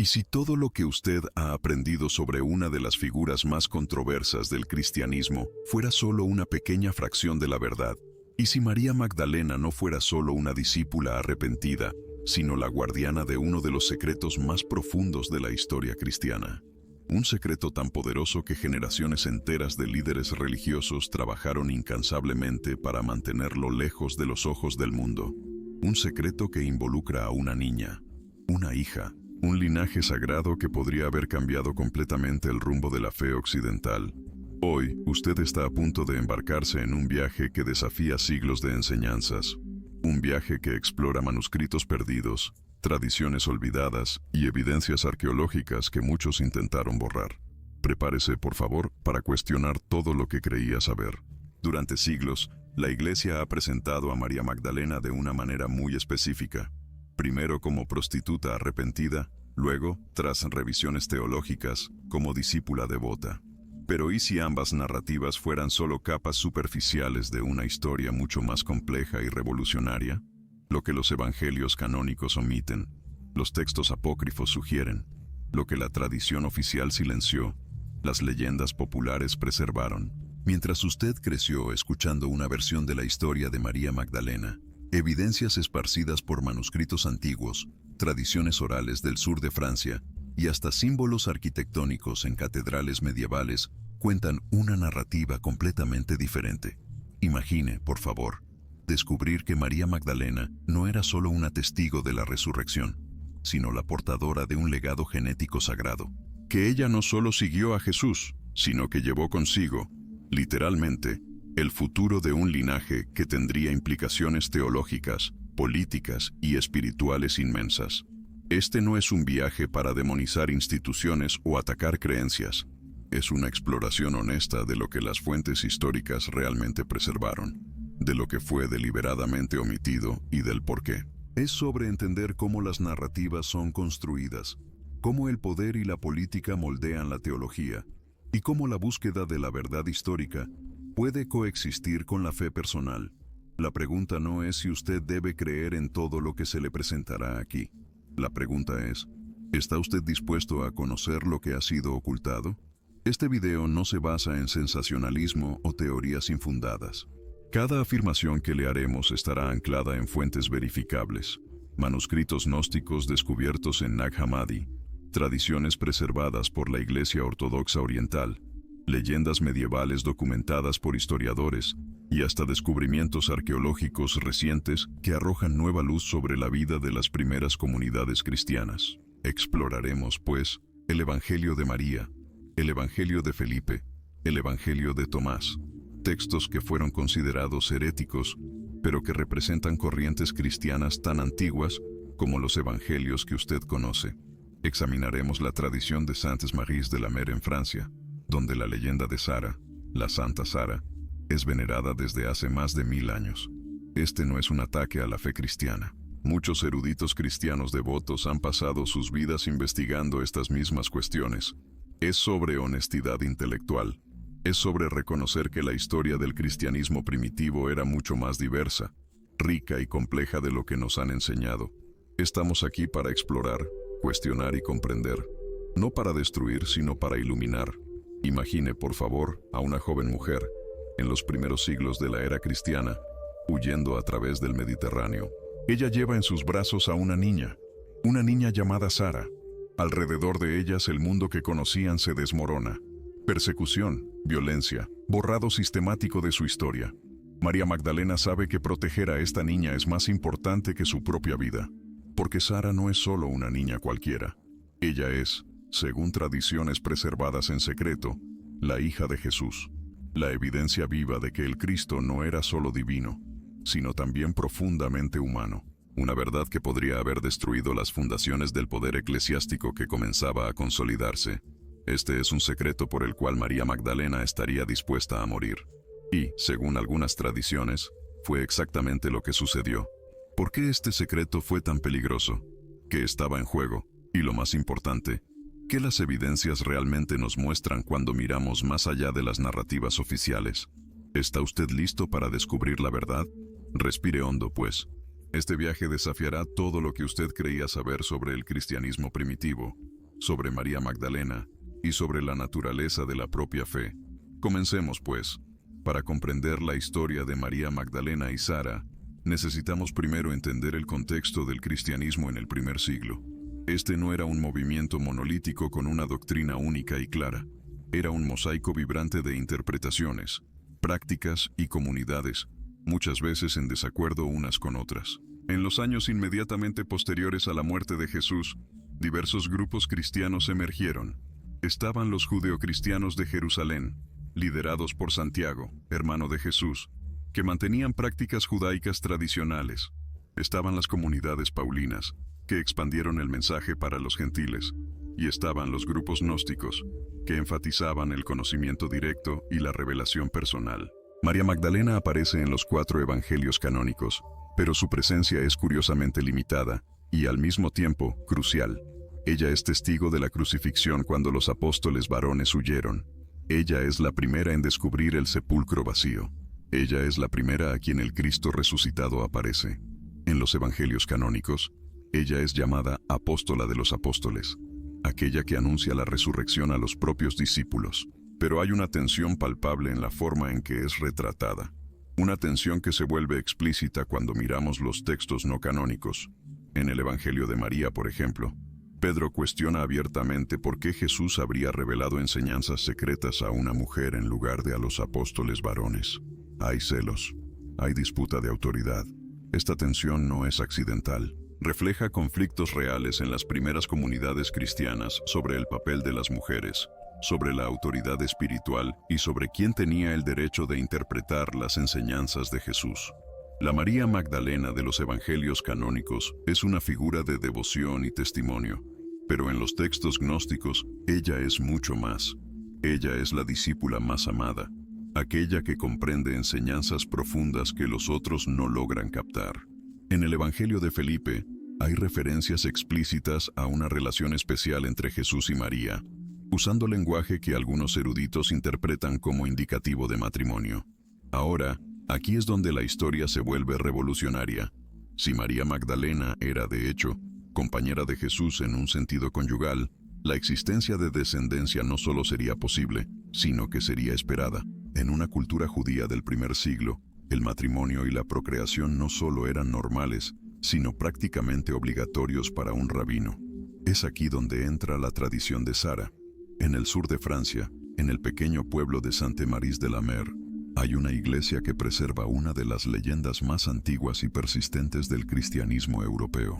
¿Y si todo lo que usted ha aprendido sobre una de las figuras más controversas del cristianismo fuera solo una pequeña fracción de la verdad? ¿Y si María Magdalena no fuera solo una discípula arrepentida, sino la guardiana de uno de los secretos más profundos de la historia cristiana? Un secreto tan poderoso que generaciones enteras de líderes religiosos trabajaron incansablemente para mantenerlo lejos de los ojos del mundo. Un secreto que involucra a una niña, una hija, un linaje sagrado que podría haber cambiado completamente el rumbo de la fe occidental. Hoy, usted está a punto de embarcarse en un viaje que desafía siglos de enseñanzas. Un viaje que explora manuscritos perdidos, tradiciones olvidadas y evidencias arqueológicas que muchos intentaron borrar. Prepárese, por favor, para cuestionar todo lo que creía saber. Durante siglos, la Iglesia ha presentado a María Magdalena de una manera muy específica. Primero como prostituta arrepentida, luego, tras revisiones teológicas, como discípula devota. Pero ¿y si ambas narrativas fueran solo capas superficiales de una historia mucho más compleja y revolucionaria? Lo que los evangelios canónicos omiten, los textos apócrifos sugieren, lo que la tradición oficial silenció, las leyendas populares preservaron. Mientras usted creció escuchando una versión de la historia de María Magdalena, evidencias esparcidas por manuscritos antiguos, tradiciones orales del sur de Francia y hasta símbolos arquitectónicos en catedrales medievales cuentan una narrativa completamente diferente. Imagine, por favor, descubrir que María Magdalena no era solo una testigo de la resurrección, sino la portadora de un legado genético sagrado. Que ella no solo siguió a Jesús, sino que llevó consigo, literalmente, el futuro de un linaje que tendría implicaciones teológicas, políticas y espirituales inmensas. Este no es un viaje para demonizar instituciones o atacar creencias. Es una exploración honesta de lo que las fuentes históricas realmente preservaron, de lo que fue deliberadamente omitido y del por qué. Es sobre entender cómo las narrativas son construidas, cómo el poder y la política moldean la teología, y cómo la búsqueda de la verdad histórica puede coexistir con la fe personal. La pregunta no es si usted debe creer en todo lo que se le presentará aquí. La pregunta es, ¿está usted dispuesto a conocer lo que ha sido ocultado? Este video no se basa en sensacionalismo o teorías infundadas. Cada afirmación que le haremos estará anclada en fuentes verificables, manuscritos gnósticos descubiertos en Nag Hammadi, tradiciones preservadas por la Iglesia Ortodoxa Oriental, leyendas medievales documentadas por historiadores y hasta descubrimientos arqueológicos recientes que arrojan nueva luz sobre la vida de las primeras comunidades cristianas. Exploraremos, pues, el Evangelio de María, el Evangelio de Felipe, el Evangelio de Tomás, textos que fueron considerados heréticos, pero que representan corrientes cristianas tan antiguas como los evangelios que usted conoce. Examinaremos la tradición de Saintes-Maries de la Mer en Francia, donde la leyenda de Sara, la Santa Sara, es venerada desde hace más de 1000 años. Este no es un ataque a la fe cristiana. Muchos eruditos cristianos devotos han pasado sus vidas investigando estas mismas cuestiones. Es sobre honestidad intelectual. Es sobre reconocer que la historia del cristianismo primitivo era mucho más diversa, rica y compleja de lo que nos han enseñado. Estamos aquí para explorar, cuestionar y comprender. No para destruir, sino para iluminar. Imagine, por favor, a una joven mujer, en los primeros siglos de la era cristiana, huyendo a través del Mediterráneo. Ella lleva en sus brazos a una niña llamada Sara. Alrededor de ellas el mundo que conocían se desmorona. Persecución, violencia, borrado sistemático de su historia. María Magdalena sabe que proteger a esta niña es más importante que su propia vida, porque Sara no es solo una niña cualquiera. Ella es, según tradiciones preservadas en secreto, la hija de Jesús, la evidencia viva de que el Cristo no era solo divino, sino también profundamente humano, una verdad que podría haber destruido las fundaciones del poder eclesiástico que comenzaba a consolidarse. Este es un secreto por el cual María Magdalena estaría dispuesta a morir. Y, según algunas tradiciones, fue exactamente lo que sucedió. ¿Por qué este secreto fue tan peligroso? ¿Qué estaba en juego? Y lo más importante, ¿qué las evidencias realmente nos muestran cuando miramos más allá de las narrativas oficiales? ¿Está usted listo para descubrir la verdad? Respire hondo, pues. Este viaje desafiará todo lo que usted creía saber sobre el cristianismo primitivo. sobre María Magdalena y sobre la naturaleza de la propia fe. Comencemos, pues. Para comprender la historia de María Magdalena y Sara, necesitamos primero entender el contexto del cristianismo en el primer siglo. Este no era un movimiento monolítico con una doctrina única y clara. Era un mosaico vibrante de interpretaciones, prácticas y comunidades, muchas veces en desacuerdo unas con otras. En los años inmediatamente posteriores a la muerte de Jesús, diversos grupos cristianos emergieron. Estaban los judeocristianos de Jerusalén, liderados por Santiago, hermano de Jesús, que mantenían prácticas judaicas tradicionales. Estaban las comunidades paulinas, que expandieron el mensaje para los gentiles, y estaban los grupos gnósticos, que enfatizaban el conocimiento directo y la revelación personal. María Magdalena aparece en los 4 evangelios canónicos, pero su presencia es curiosamente limitada y al mismo tiempo crucial. Ella es testigo de la crucifixión cuando los apóstoles varones huyeron. Ella es la primera en descubrir el sepulcro vacío. Ella es la primera a quien el Cristo resucitado aparece. En los evangelios canónicos, ella es llamada apóstola de los apóstoles, aquella que anuncia la resurrección a los propios discípulos. Pero hay una tensión palpable en la forma en que es retratada. Una tensión que se vuelve explícita cuando miramos los textos no canónicos. En el Evangelio de María, por ejemplo, Pedro cuestiona abiertamente por qué Jesús habría revelado enseñanzas secretas a una mujer en lugar de a los apóstoles varones. Hay celos, hay disputa de autoridad. Esta tensión no es accidental. Refleja conflictos reales en las primeras comunidades cristianas sobre el papel de las mujeres, sobre la autoridad espiritual y sobre quién tenía el derecho de interpretar las enseñanzas de Jesús. La María Magdalena de los evangelios canónicos es una figura de devoción y testimonio, pero en los textos gnósticos ella es mucho más. Ella es la discípula más amada, aquella que comprende enseñanzas profundas que los otros no logran captar. En el Evangelio de Felipe hay referencias explícitas a una relación especial entre Jesús y María, usando lenguaje que algunos eruditos interpretan como indicativo de matrimonio. Ahora, aquí es donde la historia se vuelve revolucionaria. Si María Magdalena era, de hecho, compañera de Jesús en un sentido conyugal, la existencia de descendencia no solo sería posible, sino que sería esperada. En una cultura judía del primer siglo, el matrimonio y la procreación no solo eran normales, sino prácticamente obligatorios para un rabino. Es aquí donde entra la tradición de Sara. En el sur de Francia, en el pequeño pueblo de Sainte-Marie-de-la-Mer, hay una iglesia que preserva una de las leyendas más antiguas y persistentes del cristianismo europeo.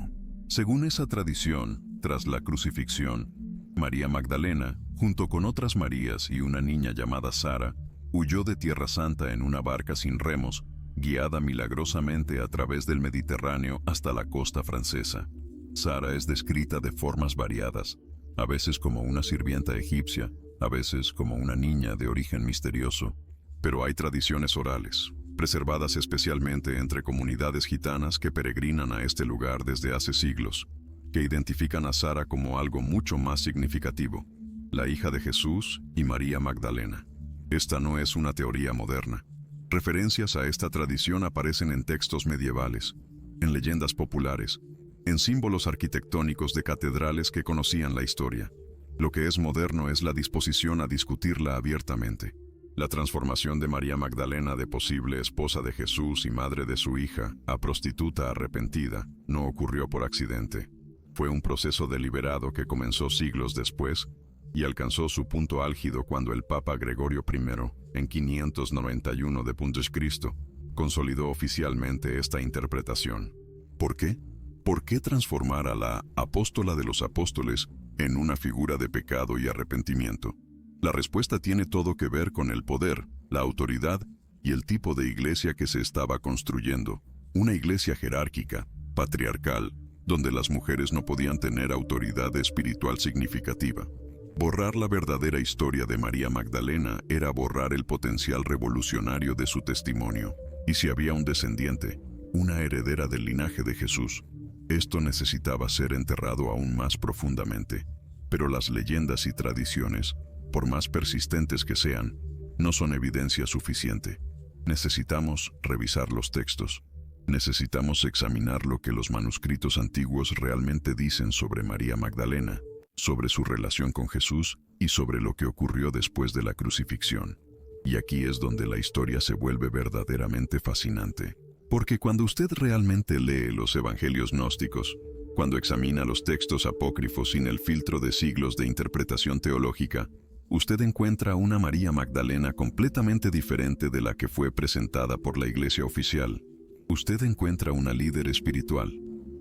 Según esa tradición, tras la crucifixión, María Magdalena, junto con otras Marías y una niña llamada Sara, huyó de Tierra Santa en una barca sin remos, guiada milagrosamente a través del Mediterráneo hasta la costa francesa. Sara es descrita de formas variadas, a veces como una sirvienta egipcia, a veces como una niña de origen misterioso. Pero hay tradiciones orales, preservadas especialmente entre comunidades gitanas que peregrinan a este lugar desde hace siglos, que identifican a Sara como algo mucho más significativo, la hija de Jesús y María Magdalena. Esta no es una teoría moderna. Referencias a esta tradición aparecen en textos medievales, en leyendas populares, en símbolos arquitectónicos de catedrales que conocían la historia. Lo que es moderno es la disposición a discutirla abiertamente. La transformación de María Magdalena de posible esposa de Jesús y madre de su hija a prostituta arrepentida no ocurrió por accidente. Fue un proceso deliberado que comenzó siglos después y alcanzó su punto álgido cuando el Papa Gregorio I, en 591 d.C., consolidó oficialmente esta interpretación. ¿Por qué? ¿Por qué transformar a la apóstola de los apóstoles en una figura de pecado y arrepentimiento? La respuesta tiene todo que ver con el poder, la autoridad y el tipo de iglesia que se estaba construyendo. Una iglesia jerárquica, patriarcal, donde las mujeres no podían tener autoridad espiritual significativa. Borrar la verdadera historia de María Magdalena era borrar el potencial revolucionario de su testimonio. Y si había un descendiente, una heredera del linaje de Jesús, esto necesitaba ser enterrado aún más profundamente. Pero las leyendas y tradiciones, por más persistentes que sean, no son evidencia suficiente. Necesitamos revisar los textos. Necesitamos examinar lo que los manuscritos antiguos realmente dicen sobre María Magdalena. sobre su relación con Jesús y sobre lo que ocurrió después de la crucifixión. Y aquí es donde la historia se vuelve verdaderamente fascinante. Porque cuando usted realmente lee los evangelios gnósticos, cuando examina los textos apócrifos sin el filtro de siglos de interpretación teológica, usted encuentra una María Magdalena completamente diferente de la que fue presentada por la iglesia oficial. Usted encuentra una líder espiritual,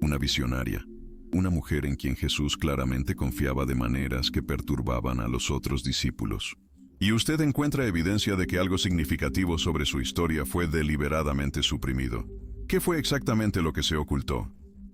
una visionaria, una mujer en quien Jesús claramente confiaba de maneras que perturbaban a los otros discípulos. Y usted encuentra evidencia de que algo significativo sobre su historia fue deliberadamente suprimido. ¿Qué fue exactamente lo que se ocultó?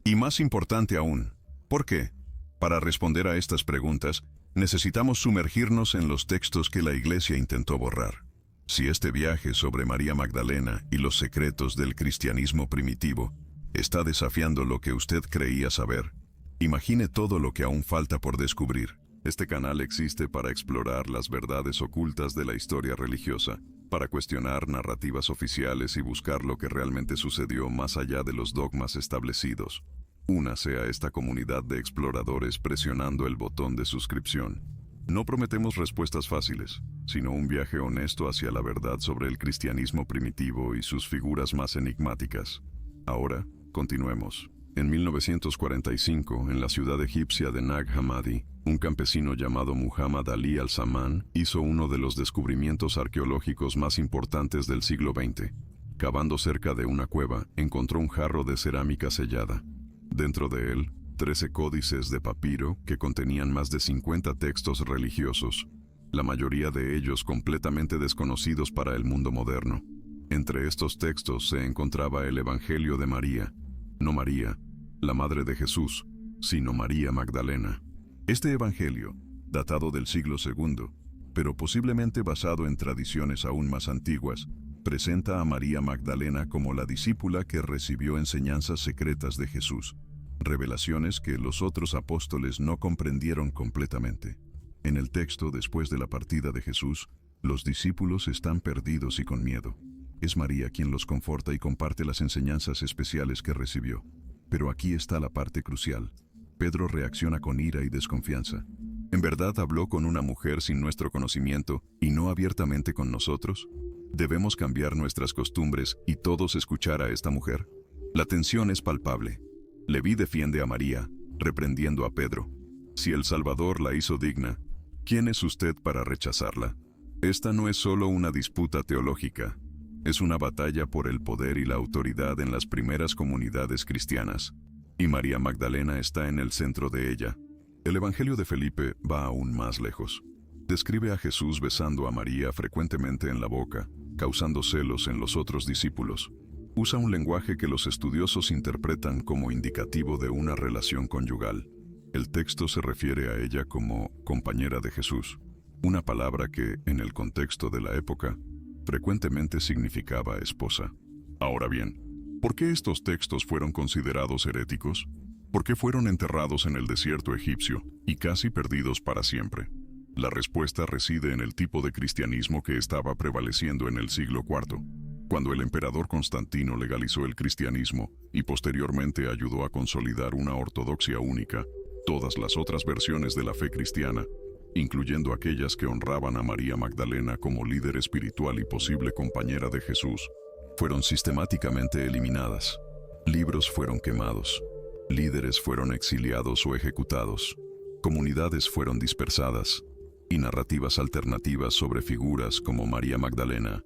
Y más importante aún, ¿por qué? Para responder a estas preguntas, necesitamos sumergirnos en los textos que la Iglesia intentó borrar. Si este viaje sobre María Magdalena y los secretos del cristianismo primitivo está desafiando lo que usted creía saber, imagine todo lo que aún falta por descubrir. Este canal existe para explorar las verdades ocultas de la historia religiosa, para cuestionar narrativas oficiales y buscar lo que realmente sucedió más allá de los dogmas establecidos. Únase a esta comunidad de exploradores presionando el botón de suscripción. No prometemos respuestas fáciles, sino un viaje honesto hacia la verdad sobre el cristianismo primitivo y sus figuras más enigmáticas. Ahora, continuemos. En 1945, en la ciudad egipcia de Nag Hammadi, un campesino llamado Muhammad Ali al-Samman hizo uno de los descubrimientos arqueológicos más importantes del siglo XX. Cavando cerca de una cueva, encontró un jarro de cerámica sellada. Dentro de él, 13 códices de papiro que contenían más de 50 textos religiosos, la mayoría de ellos completamente desconocidos para el mundo moderno. Entre estos textos se encontraba el Evangelio de María, no María, la madre de Jesús, sino María Magdalena. Este evangelio, datado del siglo II, pero posiblemente basado en tradiciones aún más antiguas, presenta a María Magdalena como la discípula que recibió enseñanzas secretas de Jesús, revelaciones que los otros apóstoles no comprendieron completamente. En el texto, después de la partida de Jesús, los discípulos están perdidos y con miedo. Es María quien los conforta y comparte las enseñanzas especiales que recibió. Pero aquí está la parte crucial. Pedro reacciona con ira y desconfianza. ¿En verdad habló con una mujer sin nuestro conocimiento y no abiertamente con nosotros? ¿Debemos cambiar nuestras costumbres y todos escuchar a esta mujer? La tensión es palpable. Leví defiende a María, reprendiendo a Pedro. Si el Salvador la hizo digna, ¿quién es usted para rechazarla? Esta no es solo una disputa teológica. Es una batalla por el poder y la autoridad en las primeras comunidades cristianas. Y María Magdalena está en el centro de ella. El Evangelio de Felipe va aún más lejos. Describe a Jesús besando a María frecuentemente en la boca, causando celos en los otros discípulos. Usa un lenguaje que los estudiosos interpretan como indicativo de una relación conyugal. El texto se refiere a ella como compañera de Jesús, una palabra que, en el contexto de la época, frecuentemente significaba esposa. Ahora bien, ¿por qué estos textos fueron considerados heréticos? ¿Por qué fueron enterrados en el desierto egipcio y casi perdidos para siempre? La respuesta reside en el tipo de cristianismo que estaba prevaleciendo en el siglo IV. Cuando el emperador Constantino legalizó el cristianismo y posteriormente ayudó a consolidar una ortodoxia única, todas las otras versiones de la fe cristiana, incluyendo aquellas que honraban a María Magdalena como líder espiritual y posible compañera de Jesús, fueron sistemáticamente eliminadas. Libros fueron quemados, líderes fueron exiliados o ejecutados, comunidades fueron dispersadas, y narrativas alternativas sobre figuras como María Magdalena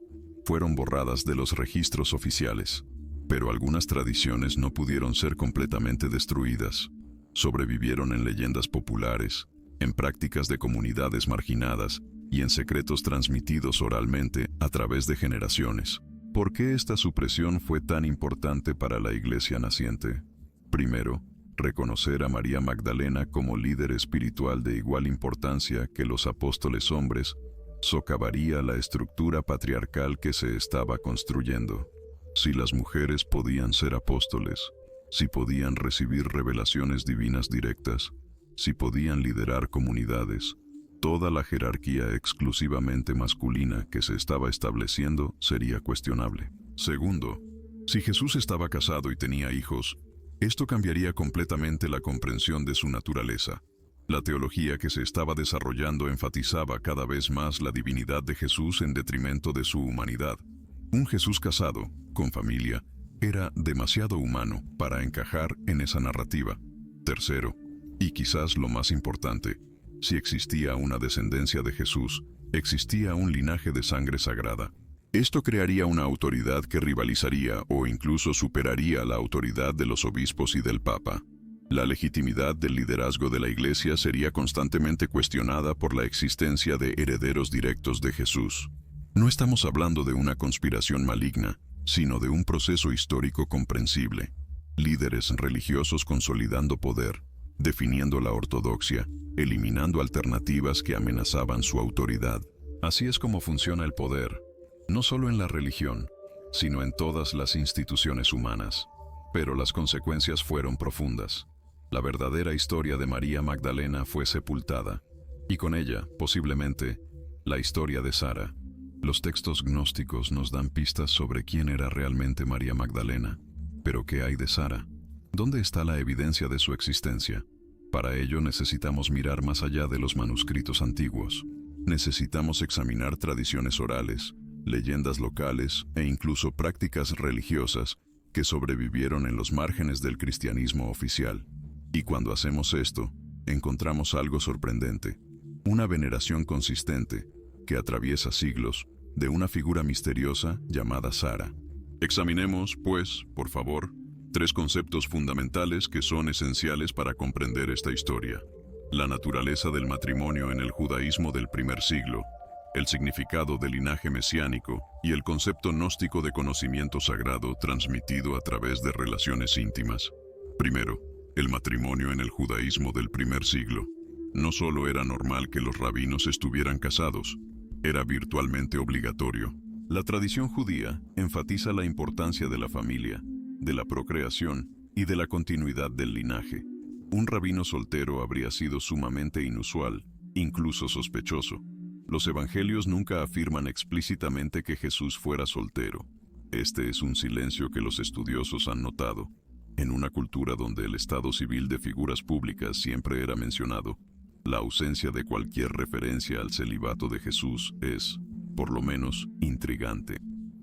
fueron borradas de los registros oficiales. Pero algunas tradiciones no pudieron ser completamente destruidas. Sobrevivieron en leyendas populares, en prácticas de comunidades marginadas y en secretos transmitidos oralmente a través de generaciones. ¿Por qué esta supresión fue tan importante para la Iglesia naciente? Primero, reconocer a María Magdalena como líder espiritual de igual importancia que los apóstoles hombres socavaría la estructura patriarcal que se estaba construyendo. Si las mujeres podían ser apóstoles, si podían recibir revelaciones divinas directas, si podían liderar comunidades, toda la jerarquía exclusivamente masculina que se estaba estableciendo sería cuestionable. Segundo, si Jesús estaba casado y tenía hijos, esto cambiaría completamente la comprensión de su naturaleza. La teología que se estaba desarrollando enfatizaba cada vez más la divinidad de Jesús en detrimento de su humanidad. Un Jesús casado, con familia, era demasiado humano para encajar en esa narrativa. Tercero, y quizás lo más importante, si existía una descendencia de Jesús, existía un linaje de sangre sagrada. Esto crearía una autoridad que rivalizaría o incluso superaría la autoridad de los obispos y del Papa. La legitimidad del liderazgo de la Iglesia sería constantemente cuestionada por la existencia de herederos directos de Jesús. No estamos hablando de una conspiración maligna, sino de un proceso histórico comprensible. Líderes religiosos consolidando poder, definiendo la ortodoxia, eliminando alternativas que amenazaban su autoridad. Así es como funciona el poder, no solo en la religión, sino en todas las instituciones humanas. Pero las consecuencias fueron profundas. La verdadera historia de María Magdalena fue sepultada, y con ella, posiblemente, la historia de Sara. Los textos gnósticos nos dan pistas sobre quién era realmente María Magdalena. Pero ¿qué hay de Sara? ¿Dónde está la evidencia de su existencia? Para ello necesitamos mirar más allá de los manuscritos antiguos. Necesitamos examinar tradiciones orales, leyendas locales e incluso prácticas religiosas que sobrevivieron en los márgenes del cristianismo oficial. Y cuando hacemos esto, encontramos algo sorprendente, una veneración consistente que atraviesa siglos de una figura misteriosa llamada Sara. Examinemos, pues, por favor, 3 conceptos fundamentales que son esenciales para comprender esta historia: la naturaleza del matrimonio en el judaísmo del primer siglo, el significado del linaje mesiánico y el concepto gnóstico de conocimiento sagrado transmitido a través de relaciones íntimas. Primero, el matrimonio en el judaísmo del primer siglo. No solo era normal que los rabinos estuvieran casados, era virtualmente obligatorio. La tradición judía enfatiza la importancia de la familia, de la procreación y de la continuidad del linaje. Un rabino soltero habría sido sumamente inusual, incluso sospechoso. Los evangelios nunca afirman explícitamente que Jesús fuera soltero. Este es un silencio que los estudiosos han notado. En una cultura donde el estado civil de figuras públicas siempre era mencionado, la ausencia de cualquier referencia al celibato de Jesús es, por lo menos, intrigante.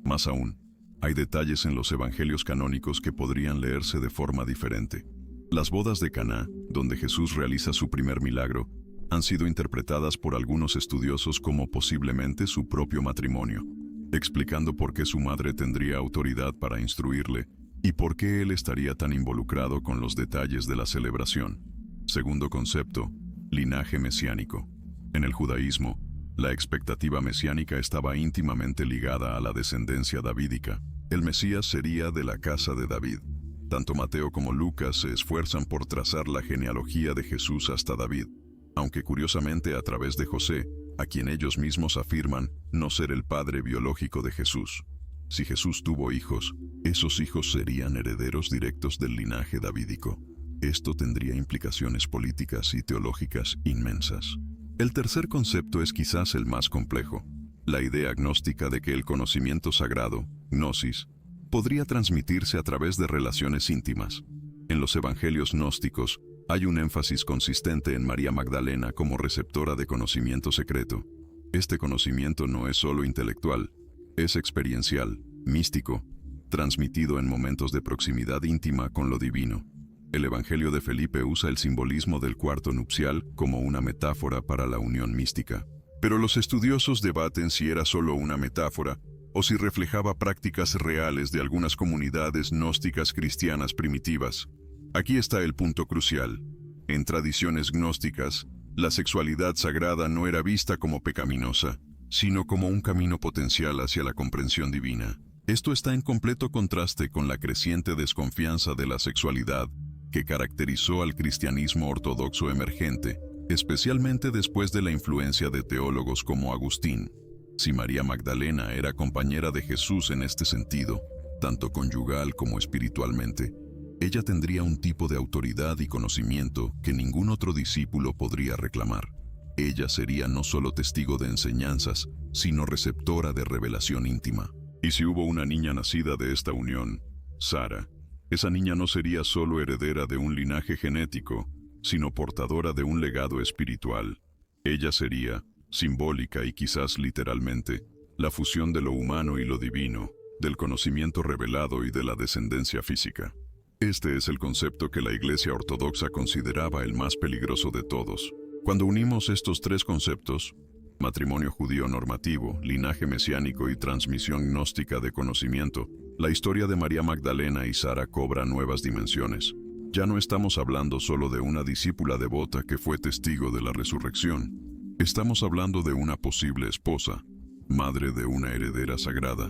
Más aún, hay detalles en los evangelios canónicos que podrían leerse de forma diferente. Las bodas de Caná, donde Jesús realiza su primer milagro, han sido interpretadas por algunos estudiosos como posiblemente su propio matrimonio, explicando por qué su madre tendría autoridad para instruirle y por qué él estaría tan involucrado con los detalles de la celebración. Segundo concepto, linaje mesiánico. En el judaísmo, la expectativa mesiánica estaba íntimamente ligada a la descendencia davídica. El Mesías sería de la casa de David. Tanto Mateo como Lucas se esfuerzan por trazar la genealogía de Jesús hasta David, aunque curiosamente a través de José, a quien ellos mismos afirman no ser el padre biológico de Jesús. Si Jesús tuvo hijos, esos hijos serían herederos directos del linaje davídico. Esto tendría implicaciones políticas y teológicas inmensas. El tercer concepto es quizás el más complejo: la idea gnóstica de que el conocimiento sagrado, gnosis, podría transmitirse a través de relaciones íntimas. En los evangelios gnósticos hay un énfasis consistente en María Magdalena como receptora de conocimiento secreto. Este conocimiento no es solo intelectual, es experiencial, místico, transmitido en momentos de proximidad íntima con lo divino. El Evangelio de Felipe usa el simbolismo del cuarto nupcial como una metáfora para la unión mística. Pero los estudiosos debaten si era solo una metáfora o si reflejaba prácticas reales de algunas comunidades gnósticas cristianas primitivas. Aquí está el punto crucial. En tradiciones gnósticas, la sexualidad sagrada no era vista como pecaminosa, sino como un camino potencial hacia la comprensión divina. Esto está en completo contraste con la creciente desconfianza de la sexualidad que caracterizó al cristianismo ortodoxo emergente, especialmente después de la influencia de teólogos como Agustín. Si María Magdalena era compañera de Jesús en este sentido, tanto conyugal como espiritualmente, ella tendría un tipo de autoridad y conocimiento que ningún otro discípulo podría reclamar. Ella sería no solo testigo de enseñanzas, sino receptora de revelación íntima. Y si hubo una niña nacida de esta unión, Sara, esa niña no sería solo heredera de un linaje genético, sino portadora de un legado espiritual. Ella sería, simbólica y quizás literalmente, la fusión de lo humano y lo divino, del conocimiento revelado y de la descendencia física. Este es el concepto que la Iglesia Ortodoxa consideraba el más peligroso de todos. Cuando unimos estos tres conceptos, matrimonio judío normativo, linaje mesiánico y transmisión gnóstica de conocimiento, la historia de María Magdalena y Sara cobra nuevas dimensiones. Ya no estamos hablando solo de una discípula devota que fue testigo de la resurrección. Estamos hablando de una posible esposa, madre de una heredera sagrada,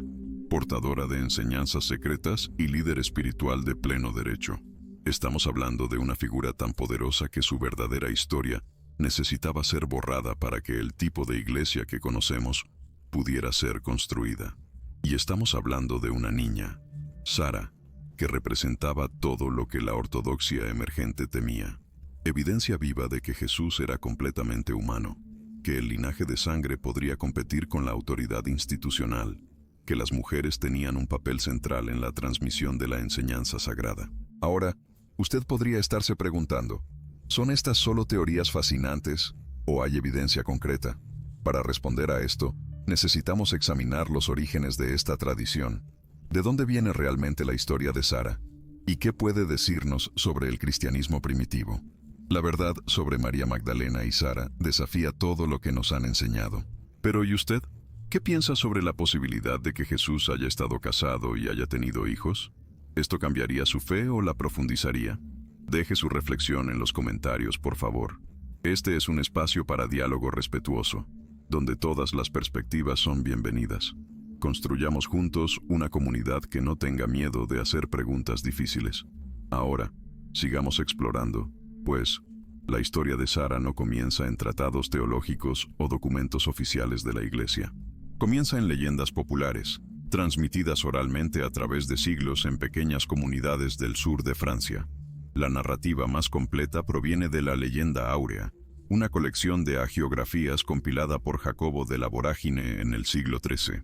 portadora de enseñanzas secretas y líder espiritual de pleno derecho. Estamos hablando de una figura tan poderosa que su verdadera historia necesitaba ser borrada para que el tipo de iglesia que conocemos pudiera ser construida. Y estamos hablando de una niña, Sara, que representaba todo lo que la ortodoxia emergente temía. Evidencia viva de que Jesús era completamente humano, que el linaje de sangre podría competir con la autoridad institucional, que las mujeres tenían un papel central en la transmisión de la enseñanza sagrada. Ahora, usted podría estarse preguntando, ¿son estas solo teorías fascinantes o hay evidencia concreta? Para responder a esto, necesitamos examinar los orígenes de esta tradición. ¿De dónde viene realmente la historia de Sara? ¿Y qué puede decirnos sobre el cristianismo primitivo? La verdad sobre María Magdalena y Sara desafía todo lo que nos han enseñado. Pero ¿y usted? ¿Qué piensa sobre la posibilidad de que Jesús haya estado casado y haya tenido hijos? ¿Esto cambiaría su fe o la profundizaría? Deje su reflexión en los comentarios, por favor. Este es un espacio para diálogo respetuoso, donde todas las perspectivas son bienvenidas. Construyamos juntos una comunidad que no tenga miedo de hacer preguntas difíciles. Ahora, sigamos explorando, pues, la historia de Sara no comienza en tratados teológicos o documentos oficiales de la Iglesia. Comienza en leyendas populares, transmitidas oralmente a través de siglos en pequeñas comunidades del sur de Francia. La narrativa más completa proviene de la Leyenda Áurea, una colección de hagiografías compilada por Jacobo de la Vorágine en el siglo XIII.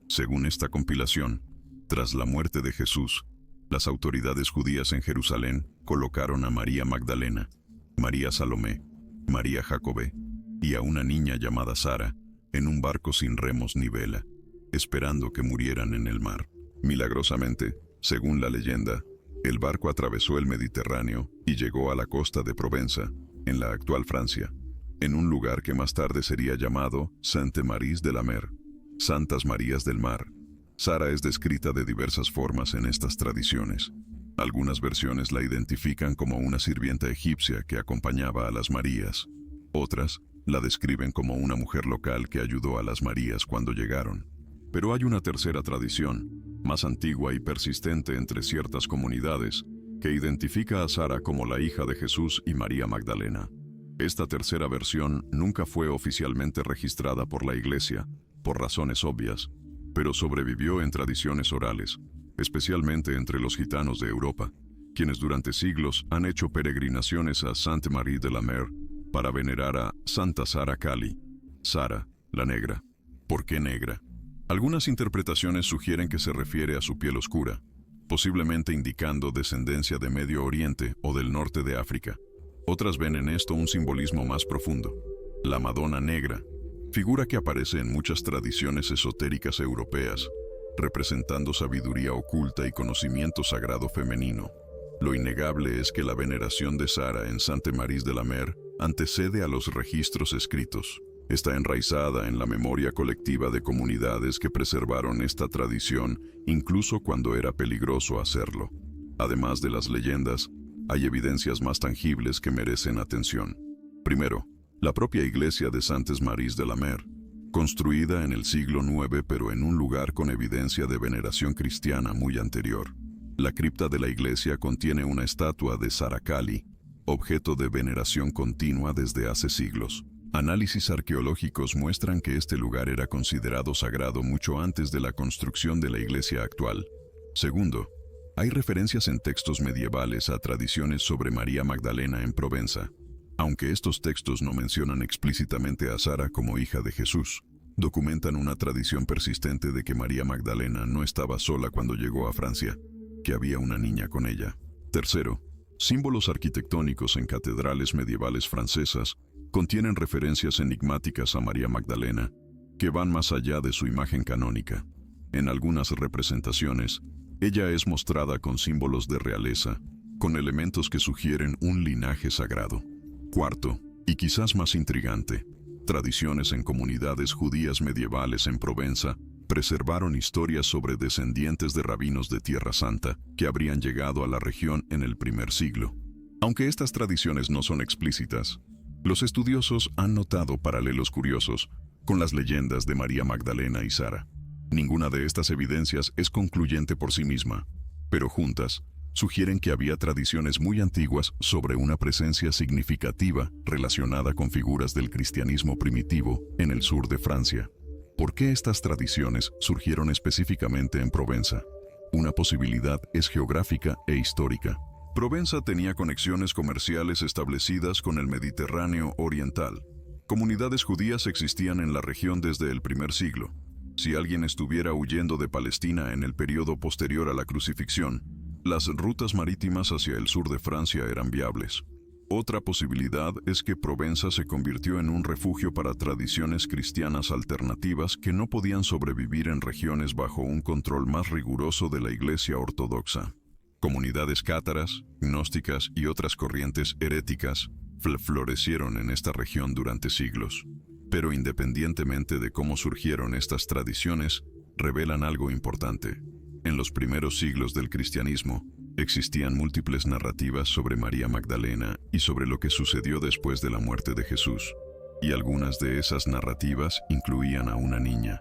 Según esta compilación, tras la muerte de Jesús, las autoridades judías en Jerusalén colocaron a María Magdalena, María Salomé, María Jacobé y a una niña llamada Sara en un barco sin remos ni vela, esperando que murieran en el mar. Milagrosamente, según la leyenda, el barco atravesó el Mediterráneo y llegó a la costa de Provenza, en la actual Francia, en un lugar que más tarde sería llamado Sainte-Maries de la Mer, Santas Marías del Mar. Sara es descrita de diversas formas en estas tradiciones. Algunas versiones la identifican como una sirvienta egipcia que acompañaba a las Marías. Otras la describen como una mujer local que ayudó a las Marías cuando llegaron. Pero hay una tercera tradición, más antigua y persistente entre ciertas comunidades, que identifica a Sara como la hija de Jesús y María Magdalena. Esta tercera versión nunca fue oficialmente registrada por la Iglesia, por razones obvias, pero sobrevivió en tradiciones orales, especialmente entre los gitanos de Europa, quienes durante siglos han hecho peregrinaciones a Sainte-Marie de la Mer para venerar a Santa Sara Cali, Sara, la negra. ¿Por qué negra? Algunas interpretaciones sugieren que se refiere a su piel oscura, posiblemente indicando descendencia de Medio Oriente o del norte de África. Otras ven en esto un simbolismo más profundo. La Madonna Negra, figura que aparece en muchas tradiciones esotéricas europeas, representando sabiduría oculta y conocimiento sagrado femenino. Lo innegable es que la veneración de Sara en Sainte-Marie de la Mer antecede a los registros escritos. Está enraizada en la memoria colectiva de comunidades que preservaron esta tradición incluso cuando era peligroso hacerlo. Además de las leyendas, hay evidencias más tangibles que merecen atención. Primero, la propia iglesia de Sainte-Marie de la Mer, construida en el siglo IX pero en un lugar con evidencia de veneración cristiana muy anterior. La cripta de la iglesia contiene una estatua de Sara Cali, objeto de veneración continua desde hace siglos. Análisis arqueológicos muestran que este lugar era considerado sagrado mucho antes de la construcción de la iglesia actual. Segundo, hay referencias en textos medievales a tradiciones sobre María Magdalena en Provenza. Aunque estos textos no mencionan explícitamente a Sara como hija de Jesús, documentan una tradición persistente de que María Magdalena no estaba sola cuando llegó a Francia, que había una niña con ella. Tercero, Símbolos arquitectónicos en catedrales medievales francesas contienen referencias enigmáticas a María Magdalena, que van más allá de su imagen canónica. En algunas representaciones, ella es mostrada con símbolos de realeza, con elementos que sugieren un linaje sagrado. Cuarto, y quizás más intrigante, tradiciones en comunidades judías medievales en Provenza preservaron historias sobre descendientes de rabinos de Tierra Santa que habrían llegado a la región en el primer siglo. Aunque estas tradiciones no son explícitas, los estudiosos han notado paralelos curiosos con las leyendas de María Magdalena y Sara. Ninguna de estas evidencias es concluyente por sí misma, pero juntas sugieren que había tradiciones muy antiguas sobre una presencia significativa relacionada con figuras del cristianismo primitivo en el sur de Francia. ¿Por qué estas tradiciones surgieron específicamente en Provenza? Una posibilidad es geográfica e histórica. Provenza tenía conexiones comerciales establecidas con el Mediterráneo oriental. Comunidades judías existían en la región desde el primer siglo. Si alguien estuviera huyendo de Palestina en el periodo posterior a la crucifixión, las rutas marítimas hacia el sur de Francia eran viables. Otra posibilidad es que Provenza se convirtió en un refugio para tradiciones cristianas alternativas que no podían sobrevivir en regiones bajo un control más riguroso de la Iglesia ortodoxa. Comunidades cátaras, gnósticas y otras corrientes heréticas florecieron en esta región durante siglos. Pero independientemente de cómo surgieron estas tradiciones, revelan algo importante. En los primeros siglos del cristianismo, existían múltiples narrativas sobre María Magdalena y sobre lo que sucedió después de la muerte de Jesús, y algunas de esas narrativas incluían a una niña.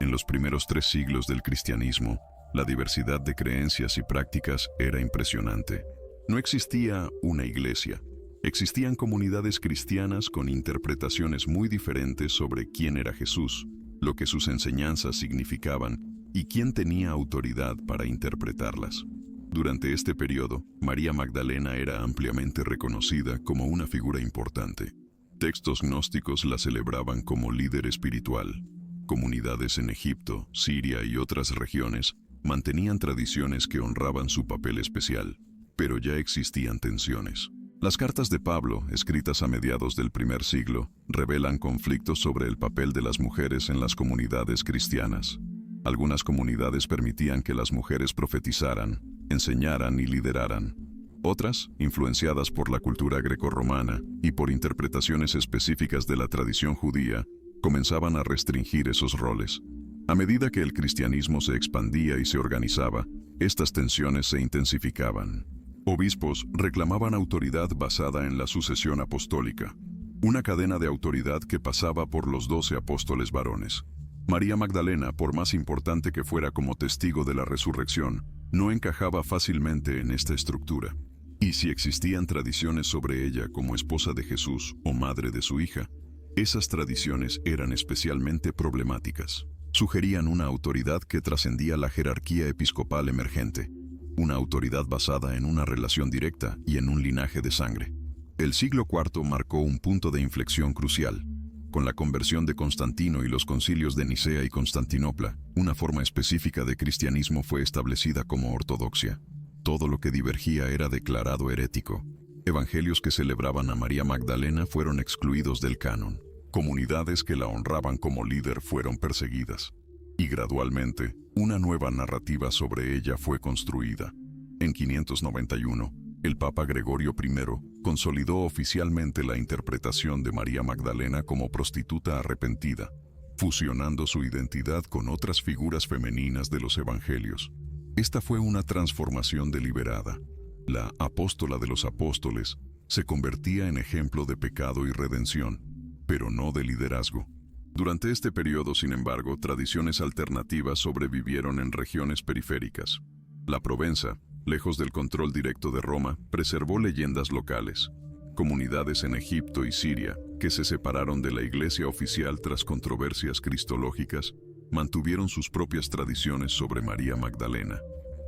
En los primeros 3 siglos del cristianismo, la diversidad de creencias y prácticas era impresionante. No existía una iglesia. Existían comunidades cristianas con interpretaciones muy diferentes sobre quién era Jesús, lo que sus enseñanzas significaban y quién tenía autoridad para interpretarlas. Durante este periodo, María Magdalena era ampliamente reconocida como una figura importante. Textos gnósticos la celebraban como líder espiritual. Comunidades en Egipto, Siria y otras regiones mantenían tradiciones que honraban su papel especial, pero ya existían tensiones. Las cartas de Pablo, escritas a mediados del primer siglo, revelan conflictos sobre el papel de las mujeres en las comunidades cristianas. Algunas comunidades permitían que las mujeres profetizaran, enseñaran y lideraran. Otras, influenciadas por la cultura grecorromana y por interpretaciones específicas de la tradición judía, comenzaban a restringir esos roles. A medida que el cristianismo se expandía y se organizaba, estas tensiones se intensificaban. Obispos reclamaban autoridad basada en la sucesión apostólica, una cadena de autoridad que pasaba por los 12 apóstoles varones. María Magdalena, por más importante que fuera como testigo de la resurrección, no encajaba fácilmente en esta estructura. Y si existían tradiciones sobre ella como esposa de Jesús o madre de su hija, esas tradiciones eran especialmente problemáticas. Sugerían una autoridad que trascendía la jerarquía episcopal emergente, una autoridad basada en una relación directa y en un linaje de sangre. El siglo IV marcó un punto de inflexión crucial. Con la conversión de Constantino y los concilios de Nicea y Constantinopla, una forma específica de cristianismo fue establecida como ortodoxia. Todo lo que divergía era declarado herético. Evangelios que celebraban a María Magdalena fueron excluidos del canon. Comunidades que la honraban como líder fueron perseguidas. Y gradualmente, una nueva narrativa sobre ella fue construida. En 591, el Papa Gregorio I consolidó oficialmente la interpretación de María Magdalena como prostituta arrepentida, fusionando su identidad con otras figuras femeninas de los evangelios. Esta fue una transformación deliberada. La apóstola de los apóstoles se convertía en ejemplo de pecado y redención, pero no de liderazgo. Durante este periodo, sin embargo, tradiciones alternativas sobrevivieron en regiones periféricas. La Provenza, lejos del control directo de Roma, preservó leyendas locales. Comunidades en Egipto y Siria, que se separaron de la iglesia oficial tras controversias cristológicas, mantuvieron sus propias tradiciones sobre María Magdalena.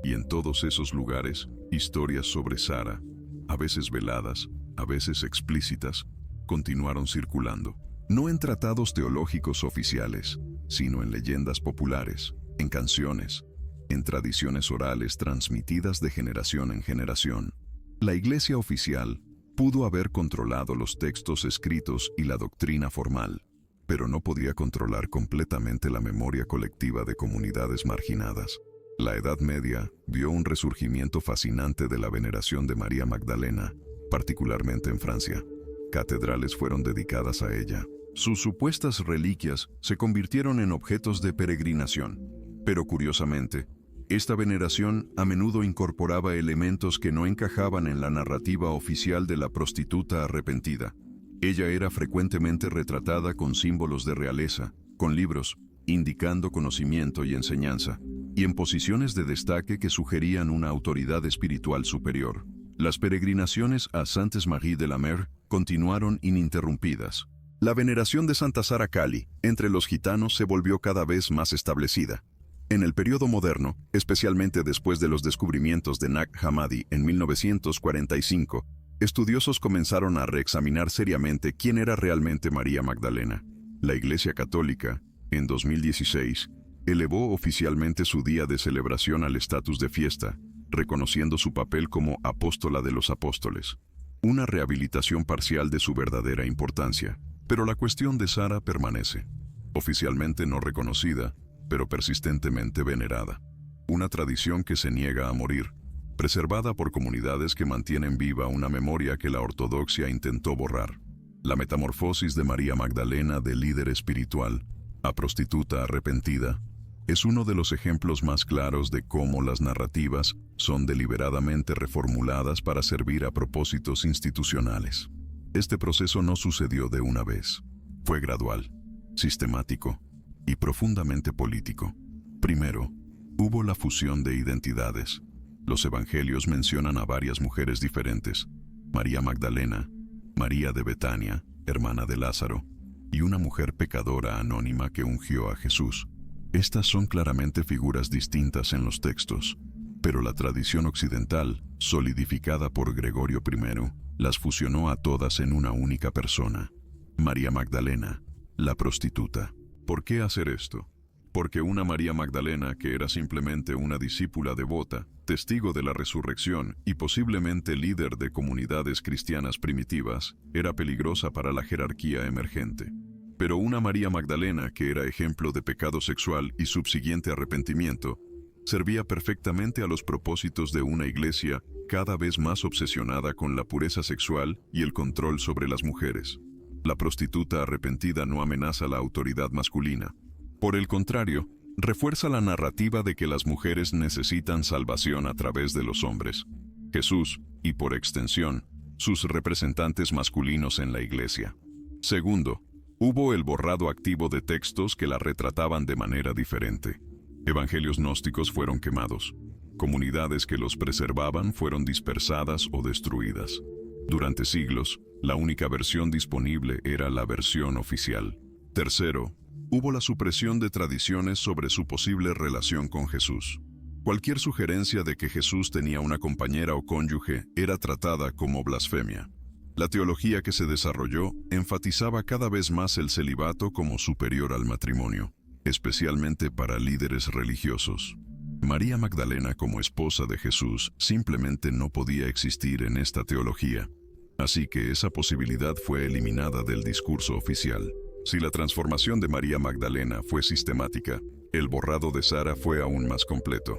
Y en todos esos lugares, historias sobre Sara, a veces veladas, a veces explícitas, continuaron circulando. No en tratados teológicos oficiales, sino en leyendas populares, en canciones, en tradiciones orales transmitidas de generación en generación. La Iglesia oficial pudo haber controlado los textos escritos y la doctrina formal, pero no podía controlar completamente la memoria colectiva de comunidades marginadas. La Edad Media vio un resurgimiento fascinante de la veneración de María Magdalena, particularmente en Francia. Catedrales fueron dedicadas a ella. Sus supuestas reliquias se convirtieron en objetos de peregrinación, pero curiosamente, esta veneración a menudo incorporaba elementos que no encajaban en la narrativa oficial de la prostituta arrepentida. Ella era frecuentemente retratada con símbolos de realeza, con libros, indicando conocimiento y enseñanza, y en posiciones de destaque que sugerían una autoridad espiritual superior. Las peregrinaciones a Saintes-Maries de la Mer continuaron ininterrumpidas. La veneración de Santa Sara Cali entre los gitanos se volvió cada vez más establecida. En el periodo moderno, especialmente después de los descubrimientos de Nag Hammadi en 1945, estudiosos comenzaron a reexaminar seriamente quién era realmente María Magdalena. La Iglesia Católica, en 2016, elevó oficialmente su día de celebración al estatus de fiesta, reconociendo su papel como apóstola de los apóstoles. Una rehabilitación parcial de su verdadera importancia. Pero la cuestión de Sara permanece, oficialmente no reconocida, pero persistentemente venerada. Una tradición que se niega a morir, preservada por comunidades que mantienen viva una memoria que la ortodoxia intentó borrar. La metamorfosis de María Magdalena de líder espiritual a prostituta arrepentida es uno de los ejemplos más claros de cómo las narrativas son deliberadamente reformuladas para servir a propósitos institucionales. Este proceso no sucedió de una vez. Fue gradual, sistemático y profundamente político. Primero, hubo la fusión de identidades. Los evangelios mencionan a varias mujeres diferentes: María Magdalena, María de Betania, hermana de Lázaro, y una mujer pecadora anónima que ungió a Jesús. Estas son claramente figuras distintas en los textos, pero la tradición occidental, solidificada por Gregorio I, las fusionó a todas en una única persona: María Magdalena, la prostituta. ¿Por qué hacer esto? Porque una María Magdalena que era simplemente una discípula devota, testigo de la resurrección y posiblemente líder de comunidades cristianas primitivas, era peligrosa para la jerarquía emergente. Pero una María Magdalena que era ejemplo de pecado sexual y subsiguiente arrepentimiento, servía perfectamente a los propósitos de una iglesia cada vez más obsesionada con la pureza sexual y el control sobre las mujeres. La prostituta arrepentida no amenaza la autoridad masculina. Por el contrario, refuerza la narrativa de que las mujeres necesitan salvación a través de los hombres, Jesús, y por extensión, sus representantes masculinos en la iglesia. Segundo, hubo el borrado activo de textos que la retrataban de manera diferente. Evangelios gnósticos fueron quemados. Comunidades que los preservaban fueron dispersadas o destruidas. Durante siglos, la única versión disponible era la versión oficial. Tercero, hubo la supresión de tradiciones sobre su posible relación con Jesús. Cualquier sugerencia de que Jesús tenía una compañera o cónyuge era tratada como blasfemia. La teología que se desarrolló enfatizaba cada vez más el celibato como superior al matrimonio, especialmente para líderes religiosos. María Magdalena como esposa de Jesús simplemente no podía existir en esta teología, así que esa posibilidad fue eliminada del discurso oficial. Si la transformación de María Magdalena fue sistemática, el borrado de Sara fue aún más completo.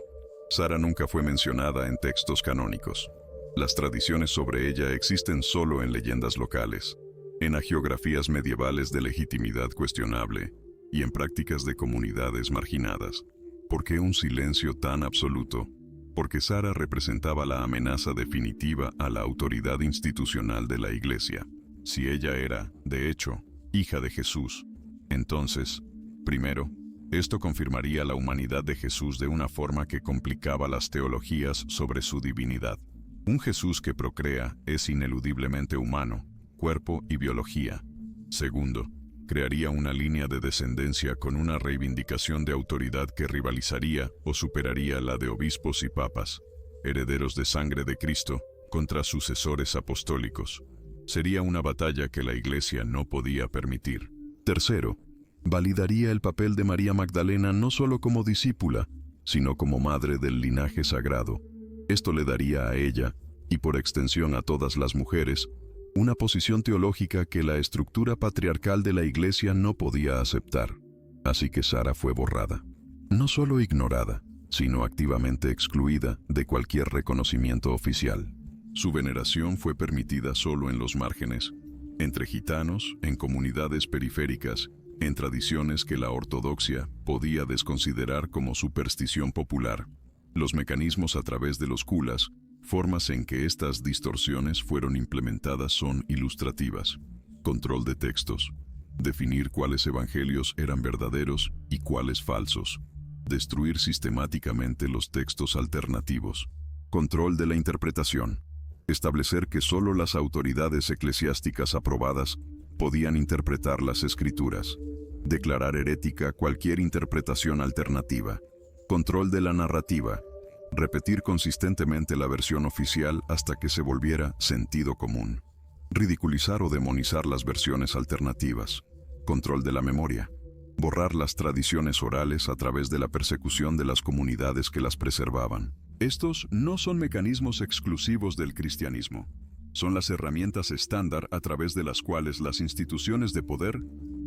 Sara nunca fue mencionada en textos canónicos. Las tradiciones sobre ella existen solo en leyendas locales, en hagiografías medievales de legitimidad cuestionable y en prácticas de comunidades marginadas. ¿Por qué un silencio tan absoluto? Porque Sara representaba la amenaza definitiva a la autoridad institucional de la Iglesia. Si ella era, de hecho, hija de Jesús, entonces, primero, esto confirmaría la humanidad de Jesús de una forma que complicaba las teologías sobre su divinidad. Un Jesús que procrea es ineludiblemente humano, cuerpo y biología. Segundo, crearía una línea de descendencia con una reivindicación de autoridad que rivalizaría o superaría la de obispos y papas, herederos de sangre de Cristo, contra sucesores apostólicos. Sería una batalla que la Iglesia no podía permitir. Tercero, validaría el papel de María Magdalena no solo como discípula, sino como madre del linaje sagrado. Esto le daría a ella y por extensión a todas las mujeres, una posición teológica que la estructura patriarcal de la Iglesia no podía aceptar. Así que Sara fue borrada. No solo ignorada, sino activamente excluida de cualquier reconocimiento oficial. Su veneración fue permitida solo en los márgenes, entre gitanos, en comunidades periféricas, en tradiciones que la ortodoxia podía desconsiderar como superstición popular. Los mecanismos a través de los culas, formas en que estas distorsiones fueron implementadas son ilustrativas. Control de textos. Definir cuáles evangelios eran verdaderos y cuáles falsos. Destruir sistemáticamente los textos alternativos. Control de la interpretación. Establecer que solo las autoridades eclesiásticas aprobadas podían interpretar las escrituras. Declarar herética cualquier interpretación alternativa. Control de la narrativa. Repetir consistentemente la versión oficial hasta que se volviera sentido común. Ridiculizar o demonizar las versiones alternativas. Control de la memoria. Borrar las tradiciones orales a través de la persecución de las comunidades que las preservaban. Estos no son mecanismos exclusivos del cristianismo. Son las herramientas estándar a través de las cuales las instituciones de poder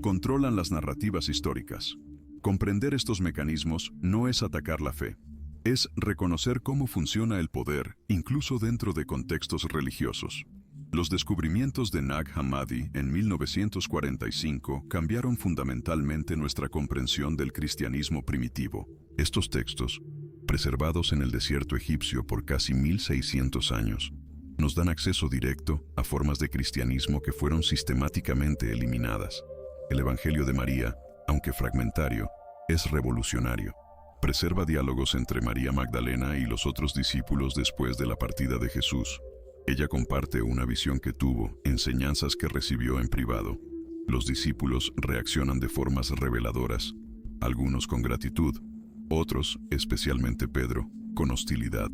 controlan las narrativas históricas. Comprender estos mecanismos no es atacar la fe. Es reconocer cómo funciona el poder, incluso dentro de contextos religiosos. Los descubrimientos de Nag Hammadi en 1945 cambiaron fundamentalmente nuestra comprensión del cristianismo primitivo. Estos textos, preservados en el desierto egipcio por casi 1600 años, nos dan acceso directo a formas de cristianismo que fueron sistemáticamente eliminadas. El Evangelio de María, aunque fragmentario, es revolucionario. Preserva diálogos entre María Magdalena y los otros discípulos después de la partida de Jesús. Ella comparte una visión que tuvo, enseñanzas que recibió en privado. Los discípulos reaccionan de formas reveladoras, algunos con gratitud, otros, especialmente Pedro, con hostilidad.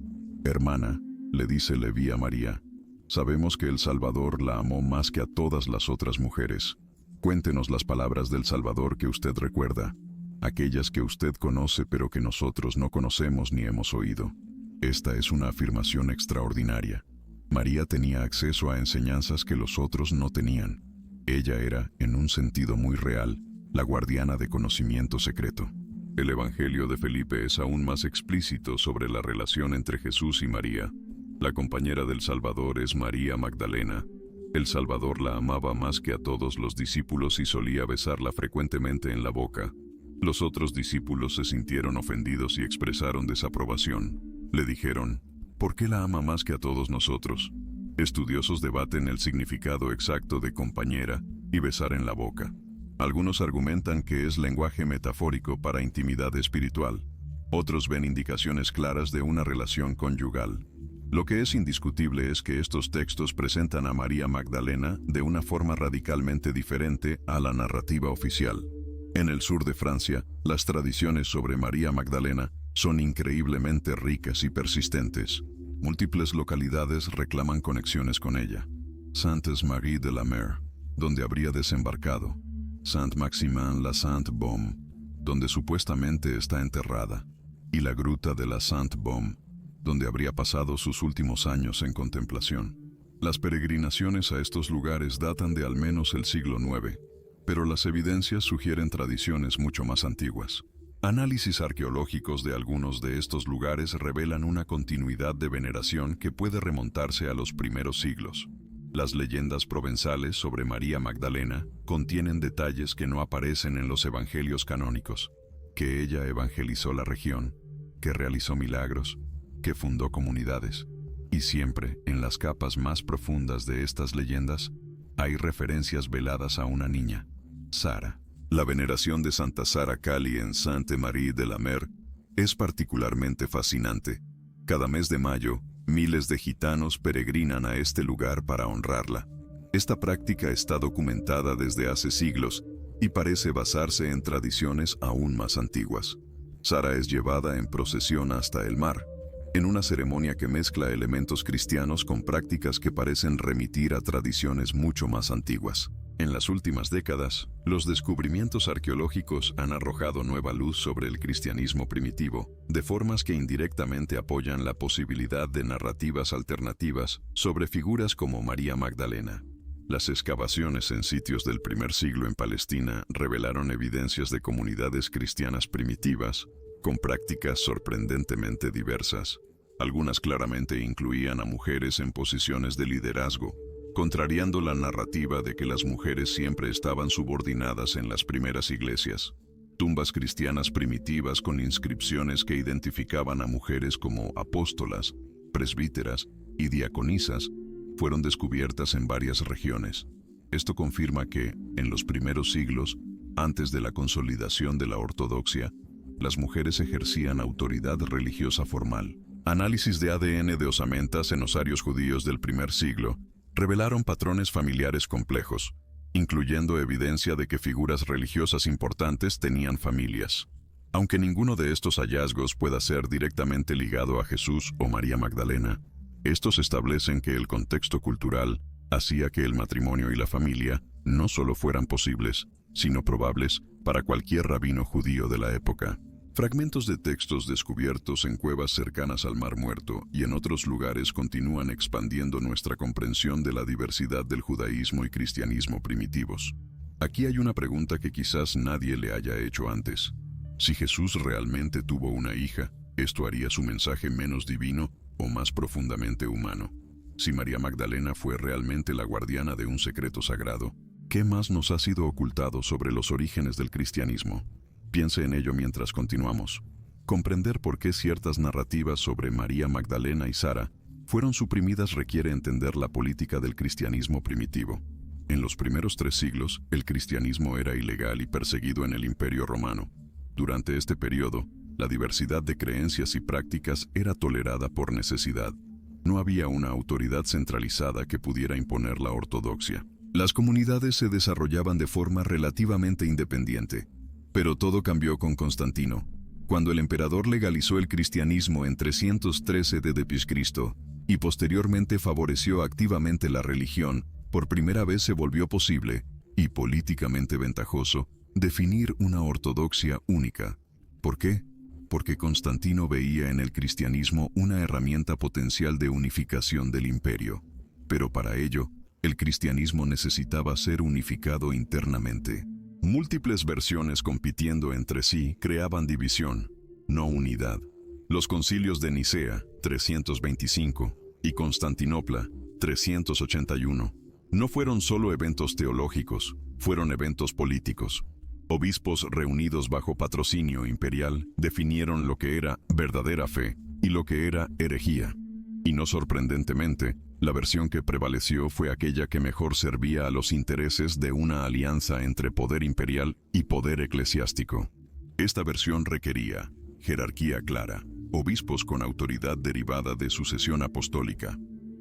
Hermana, le dice Leví a María, sabemos que el Salvador la amó más que a todas las otras mujeres. Cuéntenos las palabras del Salvador que usted recuerda, aquellas que usted conoce pero que nosotros no conocemos ni hemos oído. Esta es una afirmación extraordinaria. María tenía acceso a enseñanzas que los otros no tenían. Ella era, en un sentido muy real, la guardiana de conocimiento secreto. El Evangelio de Felipe es aún más explícito sobre la relación entre Jesús y María. La compañera del Salvador es María Magdalena. El Salvador la amaba más que a todos los discípulos y solía besarla frecuentemente en la boca. Los otros discípulos se sintieron ofendidos y expresaron desaprobación. Le dijeron, ¿por qué la ama más que a todos nosotros? Estudiosos debaten el significado exacto de compañera y besar en la boca. Algunos argumentan que es lenguaje metafórico para intimidad espiritual. Otros ven indicaciones claras de una relación conyugal. Lo que es indiscutible es que estos textos presentan a María Magdalena de una forma radicalmente diferente a la narrativa oficial. En el sur de Francia, las tradiciones sobre María Magdalena son increíblemente ricas y persistentes. Múltiples localidades reclaman conexiones con ella. Sainte-Marie de la Mer, donde habría desembarcado. Saint-Maximin-la-Sainte-Baume, donde supuestamente está enterrada. Y la gruta de la Sainte-Baume, donde habría pasado sus últimos años en contemplación. Las peregrinaciones a estos lugares datan de al menos el siglo IX, pero las evidencias sugieren tradiciones mucho más antiguas. Análisis arqueológicos de algunos de estos lugares revelan una continuidad de veneración que puede remontarse a los primeros siglos. Las leyendas provenzales sobre María Magdalena contienen detalles que no aparecen en los evangelios canónicos, que ella evangelizó la región, que realizó milagros, que fundó comunidades, y siempre, en las capas más profundas de estas leyendas, hay referencias veladas a una niña, Sara. La veneración de Santa Sara Cali en Sainte-Marie de la Mer es particularmente fascinante. Cada mes de mayo, miles de gitanos peregrinan a este lugar para honrarla. Esta práctica está documentada desde hace siglos y parece basarse en tradiciones aún más antiguas. Sara es llevada en procesión hasta el mar, en una ceremonia que mezcla elementos cristianos con prácticas que parecen remitir a tradiciones mucho más antiguas. En las últimas décadas, los descubrimientos arqueológicos han arrojado nueva luz sobre el cristianismo primitivo, de formas que indirectamente apoyan la posibilidad de narrativas alternativas sobre figuras como María Magdalena. Las excavaciones en sitios del primer siglo en Palestina revelaron evidencias de comunidades cristianas primitivas, con prácticas sorprendentemente diversas. Algunas claramente incluían a mujeres en posiciones de liderazgo, contrariando la narrativa de que las mujeres siempre estaban subordinadas en las primeras iglesias. Tumbas cristianas primitivas con inscripciones que identificaban a mujeres como apóstolas, presbíteras y diaconisas fueron descubiertas en varias regiones. Esto confirma que, en los primeros siglos, antes de la consolidación de la ortodoxia, las mujeres ejercían autoridad religiosa formal. Análisis de ADN de osamentas en osarios judíos del primer siglo revelaron patrones familiares complejos, incluyendo evidencia de que figuras religiosas importantes tenían familias. Aunque ninguno de estos hallazgos pueda ser directamente ligado a Jesús o María Magdalena, estos establecen que el contexto cultural hacía que el matrimonio y la familia no solo fueran posibles, sino probables para cualquier rabino judío de la época. Fragmentos de textos descubiertos en cuevas cercanas al Mar Muerto y en otros lugares continúan expandiendo nuestra comprensión de la diversidad del judaísmo y cristianismo primitivos. Aquí hay una pregunta que quizás nadie le haya hecho antes. Si Jesús realmente tuvo una hija, ¿esto haría su mensaje menos divino o más profundamente humano? Si María Magdalena fue realmente la guardiana de un secreto sagrado, ¿qué más nos ha sido ocultado sobre los orígenes del cristianismo? Piense en ello mientras continuamos. Comprender por qué ciertas narrativas sobre María Magdalena y Sara fueron suprimidas requiere entender la política del cristianismo primitivo. En los primeros 3 siglos, el cristianismo era ilegal y perseguido en el Imperio Romano. Durante este periodo, la diversidad de creencias y prácticas era tolerada por necesidad. No había una autoridad centralizada que pudiera imponer la ortodoxia. Las comunidades se desarrollaban de forma relativamente independiente. Pero todo cambió con Constantino, cuando el emperador legalizó el cristianismo en 313 d.C. y posteriormente favoreció activamente la religión. Por primera vez se volvió posible, y políticamente ventajoso, definir una ortodoxia única. ¿Por qué? Porque Constantino veía en el cristianismo una herramienta potencial de unificación del imperio. Pero para ello, el cristianismo necesitaba ser unificado internamente. Múltiples versiones compitiendo entre sí creaban división, no unidad. Los concilios de Nicea, 325, y Constantinopla, 381, no fueron solo eventos teológicos, fueron eventos políticos. Obispos reunidos bajo patrocinio imperial definieron lo que era verdadera fe y lo que era herejía. Y no sorprendentemente, la versión que prevaleció fue aquella que mejor servía a los intereses de una alianza entre poder imperial y poder eclesiástico. Esta versión requería jerarquía clara, obispos con autoridad derivada de sucesión apostólica,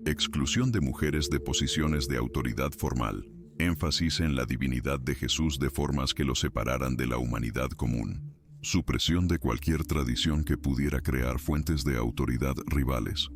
exclusión de mujeres de posiciones de autoridad formal, énfasis en la divinidad de Jesús de formas que lo separaran de la humanidad común, supresión de cualquier tradición que pudiera crear fuentes de autoridad rivales.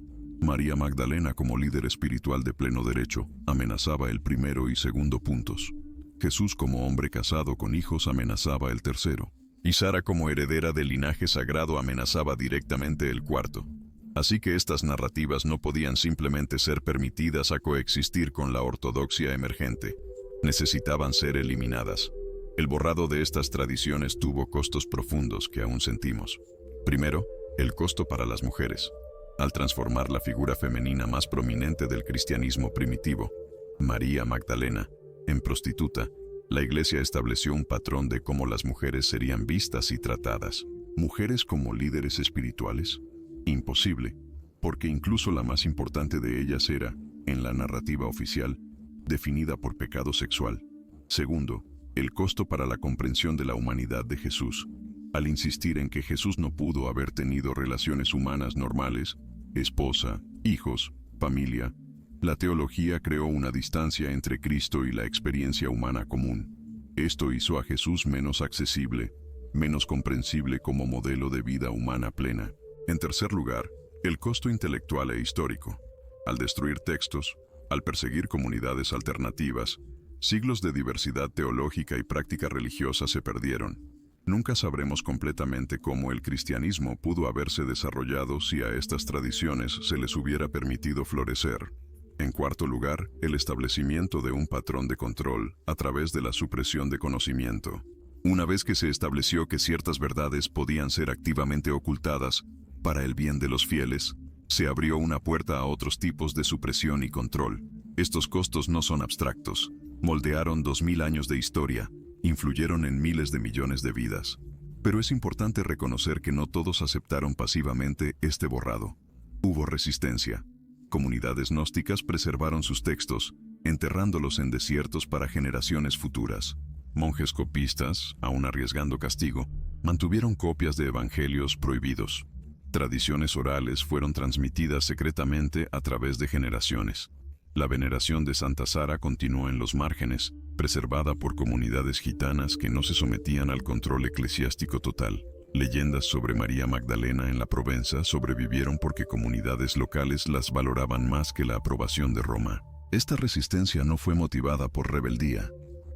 María Magdalena, como líder espiritual de pleno derecho, amenazaba el primero y segundo puntos. Jesús, como hombre casado con hijos, amenazaba el tercero. Y Sara, como heredera del linaje sagrado, amenazaba directamente el cuarto. Así que estas narrativas no podían simplemente ser permitidas a coexistir con la ortodoxia emergente. Necesitaban ser eliminadas. El borrado de estas tradiciones tuvo costos profundos que aún sentimos. Primero, el costo para las mujeres. Al transformar la figura femenina más prominente del cristianismo primitivo, María Magdalena, en prostituta, la Iglesia estableció un patrón de cómo las mujeres serían vistas y tratadas. ¿Mujeres como líderes espirituales? Imposible, porque incluso la más importante de ellas era, en la narrativa oficial, definida por pecado sexual. Segundo, el costo para la comprensión de la humanidad de Jesús. Al insistir en que Jesús no pudo haber tenido relaciones humanas normales, esposa, hijos, familia, la teología creó una distancia entre Cristo y la experiencia humana común. Esto hizo a Jesús menos accesible, menos comprensible como modelo de vida humana plena. En tercer lugar, el costo intelectual e histórico. Al destruir textos, al perseguir comunidades alternativas, Siglos de diversidad teológica y práctica religiosa se perdieron. Nunca sabremos completamente cómo el cristianismo pudo haberse desarrollado si a estas tradiciones se les hubiera permitido florecer. En cuarto lugar, el establecimiento de un patrón de control a través de la supresión de conocimiento. Una vez que se estableció que ciertas verdades podían ser activamente ocultadas para el bien de los fieles, se abrió una puerta a otros tipos de supresión y control. Estos costos no son abstractos. Moldearon 2000 años de historia, influyeron en miles de millones de vidas. Pero es importante reconocer que no todos aceptaron pasivamente este borrado. Hubo resistencia. Comunidades gnósticas preservaron sus textos, enterrándolos en desiertos para generaciones futuras. Monjes copistas, aun arriesgando castigo, mantuvieron copias de evangelios prohibidos. Tradiciones orales fueron transmitidas secretamente a través de generaciones. La veneración de Santa Sara continuó en los márgenes, preservada por comunidades gitanas que no se sometían al control eclesiástico total. Leyendas sobre María Magdalena en la Provenza sobrevivieron porque comunidades locales las valoraban más que la aprobación de Roma. Esta resistencia no fue motivada por rebeldía,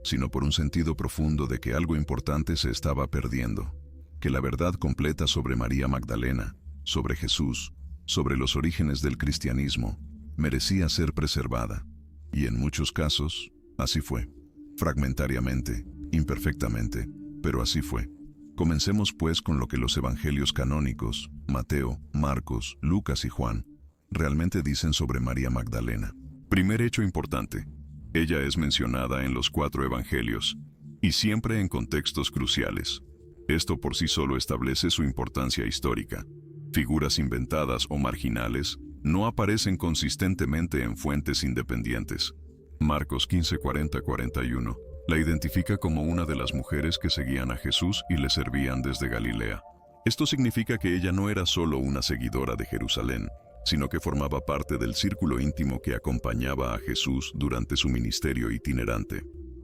sino por un sentido profundo de que algo importante se estaba perdiendo, que la verdad completa sobre María Magdalena, sobre Jesús, sobre los orígenes del cristianismo, merecía ser preservada. Y en muchos casos, así fue. Fragmentariamente, imperfectamente, pero así fue. Comencemos pues con lo que los evangelios canónicos, Mateo, Marcos, Lucas y Juan, realmente dicen sobre María Magdalena. Primer hecho importante. Ella es mencionada en los 4 evangelios, y siempre en contextos cruciales. Esto por sí solo establece su importancia histórica. Figuras inventadas o marginales no aparecen consistentemente en fuentes independientes. Marcos 15:40-41 la identifica como una de las mujeres que seguían a Jesús y le servían desde Galilea. Esto significa que ella no era solo una seguidora de Jerusalén, sino que formaba parte del círculo íntimo que acompañaba a Jesús durante su ministerio itinerante.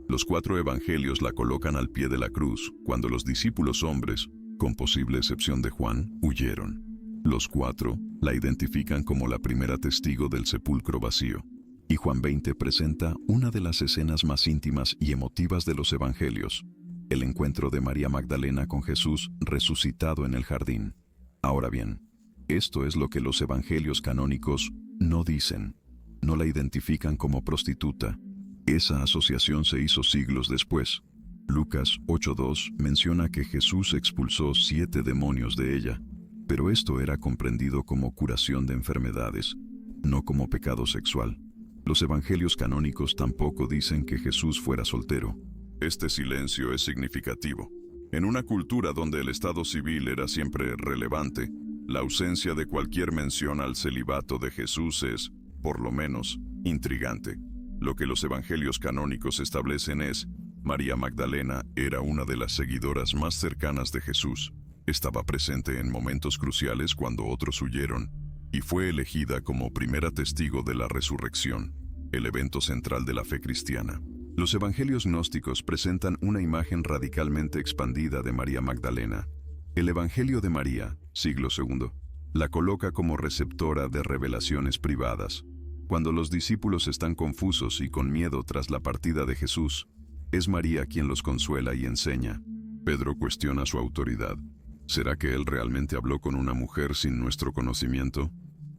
Los 4 evangelios la colocan al pie de la cruz, cuando los discípulos hombres, con posible excepción de Juan, huyeron. Los 4 la identifican como la primera testigo del sepulcro vacío. Y Juan 20 presenta una de las escenas más íntimas y emotivas de los evangelios, el encuentro de María Magdalena con Jesús resucitado en el jardín. Ahora bien, esto es lo que los evangelios canónicos no dicen. No la identifican como prostituta. Esa asociación se hizo siglos después. Lucas 8:2 menciona que Jesús expulsó 7 demonios de ella, pero esto era comprendido como curación de enfermedades, no como pecado sexual. Los evangelios canónicos tampoco dicen que Jesús fuera soltero. Este silencio es significativo. En una cultura donde el estado civil era siempre relevante, la ausencia de cualquier mención al celibato de Jesús es, por lo menos, intrigante. Lo que los evangelios canónicos establecen es: María Magdalena era una de las seguidoras más cercanas de Jesús. Estaba presente en momentos cruciales cuando otros huyeron, y fue elegida como primera testigo de la resurrección, el evento central de la fe cristiana. Los evangelios gnósticos presentan una imagen radicalmente expandida de María Magdalena. El Evangelio de María, siglo II, la coloca como receptora de revelaciones privadas. Cuando los discípulos están confusos y con miedo tras la partida de Jesús, es María quien los consuela y enseña. Pedro cuestiona su autoridad. ¿Será que él realmente habló con una mujer sin nuestro conocimiento?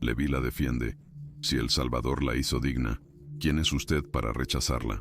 Leví la defiende. Si el Salvador la hizo digna, ¿quién es usted para rechazarla?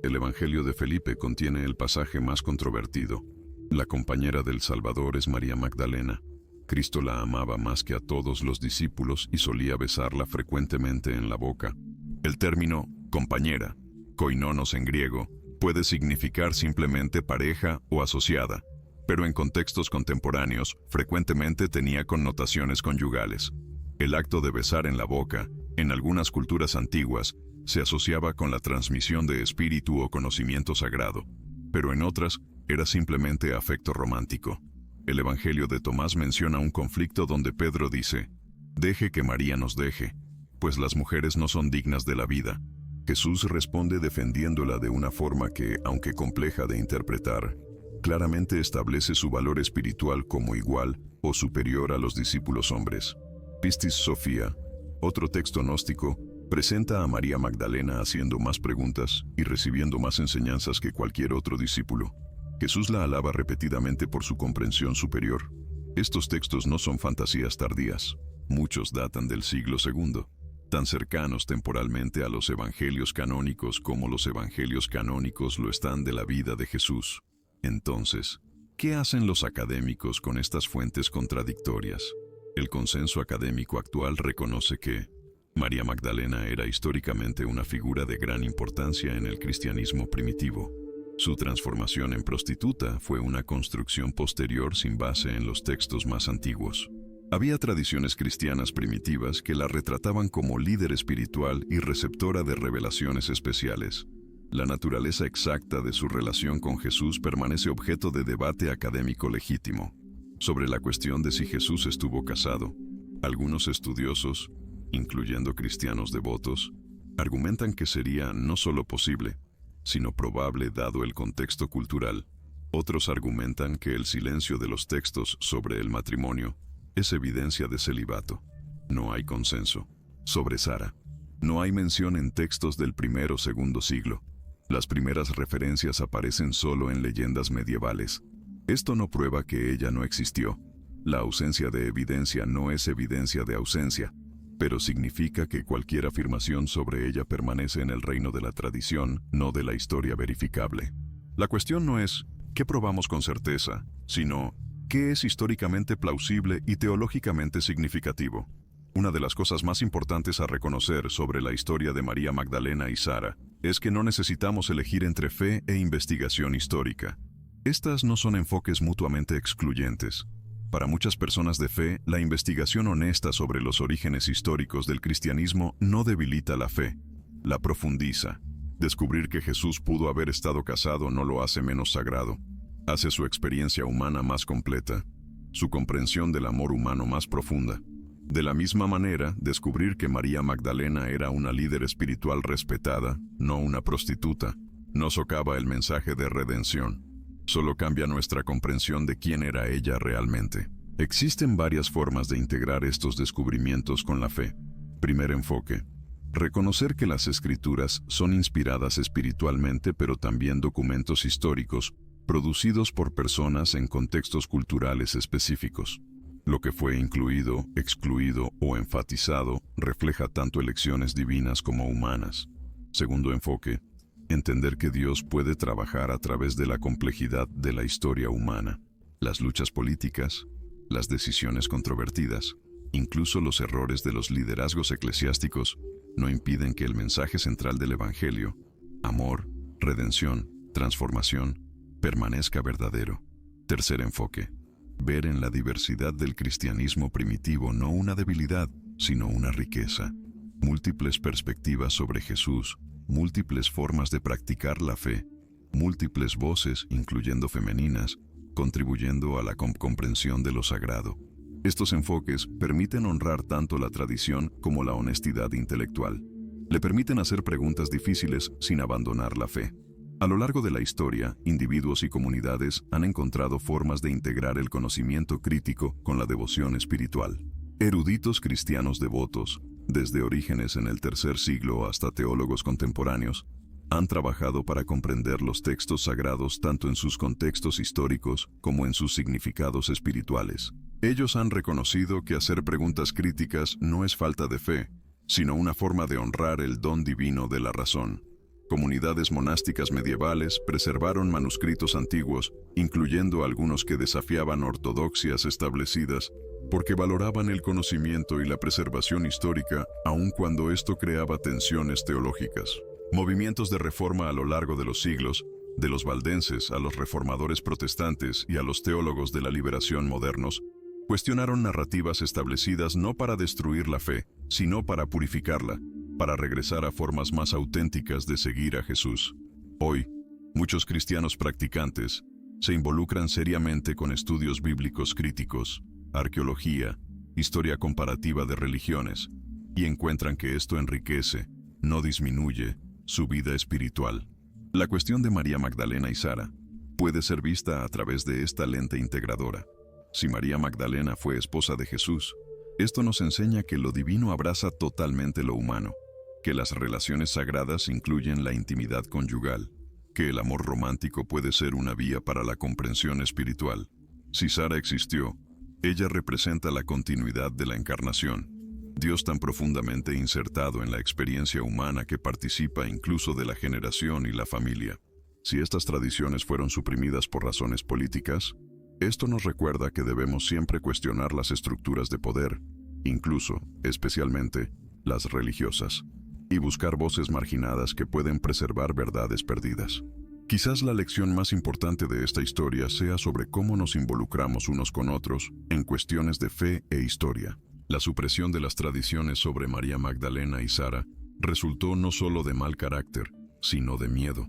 El Evangelio de Felipe contiene el pasaje más controvertido. La compañera del Salvador es María Magdalena. Cristo la amaba más que a todos los discípulos y solía besarla frecuentemente en la boca. El término compañera, koinonos en griego, puede significar simplemente pareja o asociada, pero en contextos contemporáneos frecuentemente tenía connotaciones conyugales. El acto de besar en la boca, en algunas culturas antiguas, se asociaba con la transmisión de espíritu o conocimiento sagrado, pero en otras era simplemente afecto romántico. El Evangelio de Tomás menciona un conflicto donde Pedro dice: «Deje que María nos deje, pues las mujeres no son dignas de la vida». Jesús responde defendiéndola de una forma que, aunque compleja de interpretar, claramente establece su valor espiritual como igual o superior a los discípulos hombres. Pistis Sophia, otro texto gnóstico, Presenta a María Magdalena haciendo más preguntas y recibiendo más enseñanzas que cualquier otro discípulo. Jesús la alaba repetidamente por su comprensión superior. Estos textos no son fantasías tardías. Muchos datan del siglo II, tan cercanos temporalmente a los evangelios canónicos como los evangelios canónicos lo están de la vida de Jesús. Entonces, ¿qué hacen los académicos con estas fuentes contradictorias? El consenso académico actual reconoce que María Magdalena era históricamente una figura de gran importancia en el cristianismo primitivo. Su transformación en prostituta fue una construcción posterior sin base en los textos más antiguos. Había tradiciones cristianas primitivas que la retrataban como líder espiritual y receptora de revelaciones especiales. La naturaleza exacta de su relación con Jesús permanece objeto de debate académico legítimo. Sobre la cuestión de si Jesús estuvo casado, algunos estudiosos, incluyendo cristianos devotos, argumentan que sería no solo posible, sino probable dado el contexto cultural. Otros argumentan que el silencio de los textos sobre el matrimonio es evidencia de celibato. No hay consenso. Sobre Sara, no hay mención en textos del I o II siglo. Las primeras referencias aparecen solo en leyendas medievales. Esto no prueba que ella no existió. La ausencia de evidencia no es evidencia de ausencia, pero significa que cualquier afirmación sobre ella permanece en el reino de la tradición, no de la historia verificable. La cuestión no es ¿qué probamos con certeza?, sino ¿qué es históricamente plausible y teológicamente significativo? Una de las cosas más importantes a reconocer sobre la historia de María Magdalena y Sara es que no necesitamos elegir entre fe e investigación histórica. Estas no son enfoques mutuamente excluyentes. Para muchas personas de fe, la investigación honesta sobre los orígenes históricos del cristianismo no debilita la fe, la profundiza. Descubrir que Jesús pudo haber estado casado no lo hace menos sagrado. Hace su experiencia humana más completa, su comprensión del amor humano más profunda. De la misma manera, descubrir que María Magdalena era una líder espiritual respetada, no una prostituta, no socava el mensaje de redención. Solo cambia nuestra comprensión de quién era ella realmente. Existen varias formas de integrar estos descubrimientos con la fe. Primer enfoque: reconocer que las escrituras son inspiradas espiritualmente pero también documentos históricos, producidos por personas en contextos culturales específicos. Lo que fue incluido, excluido o enfatizado refleja tanto elecciones divinas como humanas. Segundo enfoque: entender que Dios puede trabajar a través de la complejidad de la historia humana. Las luchas políticas, las decisiones controvertidas, incluso los errores de los liderazgos eclesiásticos, no impiden que el mensaje central del Evangelio, amor, redención, transformación, permanezca verdadero. Tercer enfoque: ver en la diversidad del cristianismo primitivo no una debilidad, sino una riqueza. Múltiples perspectivas sobre Jesús, múltiples formas de practicar la fe, múltiples voces, incluyendo femeninas, contribuyendo a la comprensión de lo sagrado. Estos enfoques permiten honrar tanto la tradición como la honestidad intelectual. Le permiten hacer preguntas difíciles sin abandonar la fe. A lo largo de la historia, individuos y comunidades han encontrado formas de integrar el conocimiento crítico con la devoción espiritual. Eruditos cristianos devotos, desde Orígenes en el III siglo hasta teólogos contemporáneos, han trabajado para comprender los textos sagrados tanto en sus contextos históricos como en sus significados espirituales. Ellos han reconocido que hacer preguntas críticas no es falta de fe, sino una forma de honrar el don divino de la razón. Comunidades monásticas medievales preservaron manuscritos antiguos, incluyendo algunos que desafiaban ortodoxias establecidas, porque valoraban el conocimiento y la preservación histórica, aun cuando esto creaba tensiones teológicas. Movimientos de reforma a lo largo de los siglos, de los valdenses a los reformadores protestantes y a los teólogos de la liberación modernos, cuestionaron narrativas establecidas no para destruir la fe, sino para purificarla, para regresar a formas más auténticas de seguir a Jesús. Hoy, muchos cristianos practicantes se involucran seriamente con estudios bíblicos críticos, arqueología, historia comparativa de religiones, y encuentran que esto enriquece, no disminuye, su vida espiritual. La cuestión de María Magdalena y Sara puede ser vista a través de esta lente integradora. Si María Magdalena fue esposa de Jesús, esto nos enseña que lo divino abraza totalmente lo humano. que las relaciones sagradas incluyen la intimidad conyugal, que el amor romántico puede ser una vía para la comprensión espiritual. Si Sara existió, ella representa la continuidad de la encarnación, Dios tan profundamente insertado en la experiencia humana que participa incluso de la generación y la familia. Si estas tradiciones fueron suprimidas por razones políticas, esto nos recuerda que debemos siempre cuestionar las estructuras de poder, incluso, especialmente, las religiosas, y buscar voces marginadas que pueden preservar verdades perdidas. Quizás la lección más importante de esta historia sea sobre cómo nos involucramos unos con otros en cuestiones de fe e historia. La supresión de las tradiciones sobre María Magdalena y Sara resultó no solo de mal carácter, sino de miedo.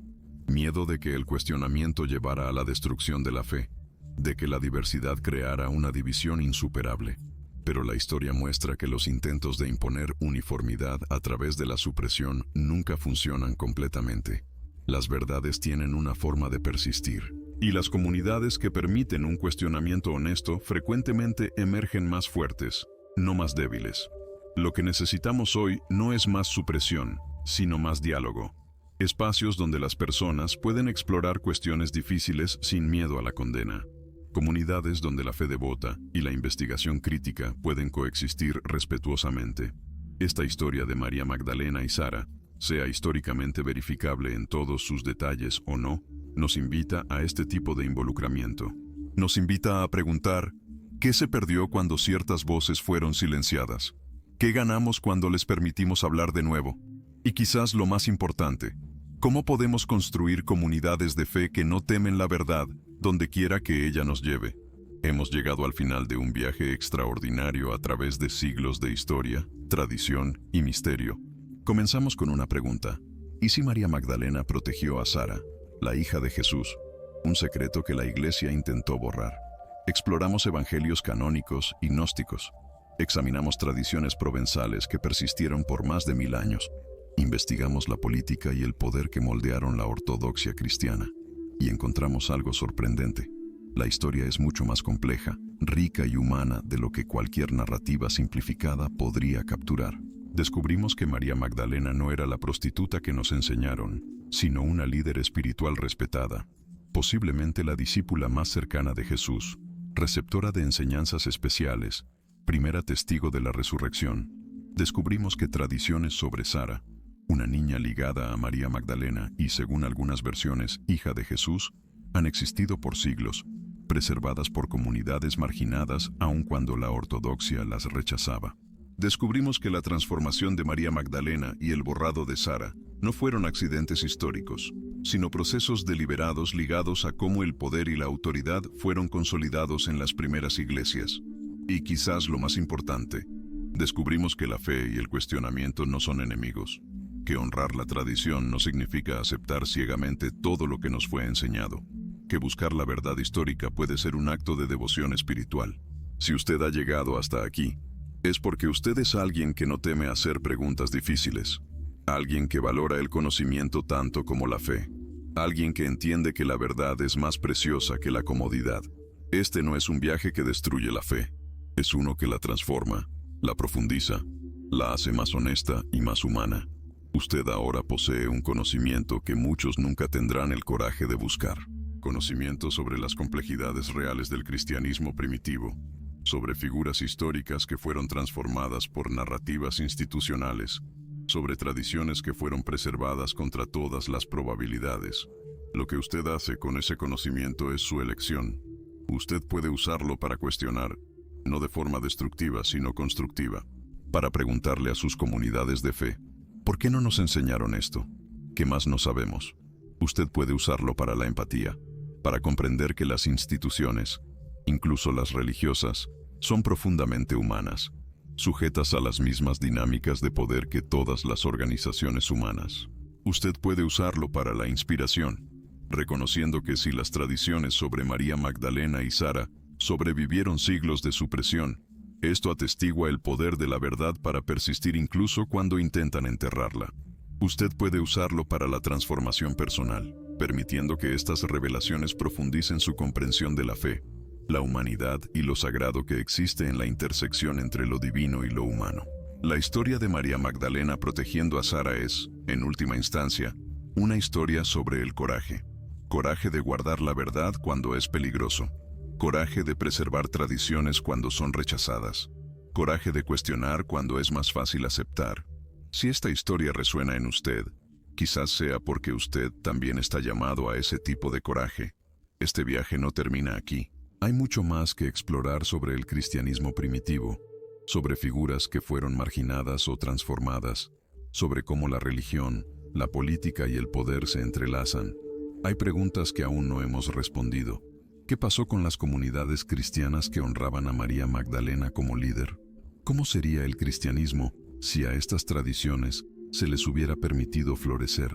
Miedo de que el cuestionamiento llevara a la destrucción de la fe, de que la diversidad creara una división insuperable. Pero la historia muestra que los intentos de imponer uniformidad a través de la supresión nunca funcionan completamente. Las verdades tienen una forma de persistir, y las comunidades que permiten un cuestionamiento honesto frecuentemente emergen más fuertes, no más débiles. Lo que necesitamos hoy no es más supresión, sino más diálogo. Espacios donde las personas pueden explorar cuestiones difíciles sin miedo a la condena. Comunidades donde la fe devota y la investigación crítica pueden coexistir respetuosamente. Esta historia de María Magdalena y Sara, sea históricamente verificable en todos sus detalles o no, nos invita a este tipo de involucramiento. Nos invita a preguntar, ¿qué se perdió cuando ciertas voces fueron silenciadas? ¿Qué ganamos cuando les permitimos hablar de nuevo? Y quizás lo más importante, ¿cómo podemos construir comunidades de fe que no temen la verdad, donde quiera que ella nos lleve? Hemos llegado al final de un viaje extraordinario a través de siglos de historia, tradición y misterio. Comenzamos con una pregunta. ¿Y si María Magdalena protegió a Sara, la hija de Jesús? Un secreto que la Iglesia intentó borrar. Exploramos evangelios canónicos y gnósticos. Examinamos tradiciones provenzales que persistieron por más de 1000 años. Investigamos la política y el poder que moldearon la ortodoxia cristiana. Y encontramos algo sorprendente. La historia es mucho más compleja, rica y humana de lo que cualquier narrativa simplificada podría capturar. Descubrimos que María Magdalena no era la prostituta que nos enseñaron, sino una líder espiritual respetada, posiblemente la discípula más cercana de Jesús, receptora de enseñanzas especiales, primera testigo de la resurrección. Descubrimos que tradiciones sobre Sara, una niña ligada a María Magdalena y, según algunas versiones, hija de Jesús, han existido por siglos, preservadas por comunidades marginadas aun cuando la ortodoxia las rechazaba. Descubrimos que la transformación de María Magdalena y el borrado de Sara no fueron accidentes históricos, sino procesos deliberados ligados a cómo el poder y la autoridad fueron consolidados en las primeras iglesias. Y quizás lo más importante, descubrimos que la fe y el cuestionamiento no son enemigos, que honrar la tradición no significa aceptar ciegamente todo lo que nos fue enseñado, que buscar la verdad histórica puede ser un acto de devoción espiritual. Si usted ha llegado hasta aquí, es porque usted es alguien que no teme hacer preguntas difíciles, alguien que valora el conocimiento tanto como la fe, alguien que entiende que la verdad es más preciosa que la comodidad. Este no es un viaje que destruye la fe, es uno que la transforma, la profundiza, la hace más honesta y más humana. Usted ahora posee un conocimiento que muchos nunca tendrán el coraje de buscar. Conocimiento sobre las complejidades reales del cristianismo primitivo, sobre figuras históricas que fueron transformadas por narrativas institucionales, sobre tradiciones que fueron preservadas contra todas las probabilidades. Lo que usted hace con ese conocimiento es su elección. Usted puede usarlo para cuestionar, no de forma destructiva, sino constructiva, para preguntarle a sus comunidades de fe, ¿por qué no nos enseñaron esto? ¿Qué más no sabemos? Usted puede usarlo para la empatía, para comprender que las instituciones, incluso las religiosas, son profundamente humanas, sujetas a las mismas dinámicas de poder que todas las organizaciones humanas. Usted puede usarlo para la inspiración, reconociendo que si las tradiciones sobre María Magdalena y Sara sobrevivieron siglos de supresión, esto atestigua el poder de la verdad para persistir incluso cuando intentan enterrarla. Usted puede usarlo para la transformación personal, permitiendo que estas revelaciones profundicen su comprensión de la fe, la humanidad y lo sagrado que existe en la intersección entre lo divino y lo humano. La historia de María Magdalena protegiendo a Sara es, en última instancia, una historia sobre el coraje. Coraje de guardar la verdad cuando es peligroso. Coraje de preservar tradiciones cuando son rechazadas. Coraje de cuestionar cuando es más fácil aceptar. Si esta historia resuena en usted, quizás sea porque usted también está llamado a ese tipo de coraje. Este viaje no termina aquí. Hay mucho más que explorar sobre el cristianismo primitivo, sobre figuras que fueron marginadas o transformadas, sobre cómo la religión, la política y el poder se entrelazan. Hay preguntas que aún no hemos respondido. ¿Qué pasó con las comunidades cristianas que honraban a María Magdalena como líder? ¿Cómo sería el cristianismo si a estas tradiciones se les hubiera permitido florecer?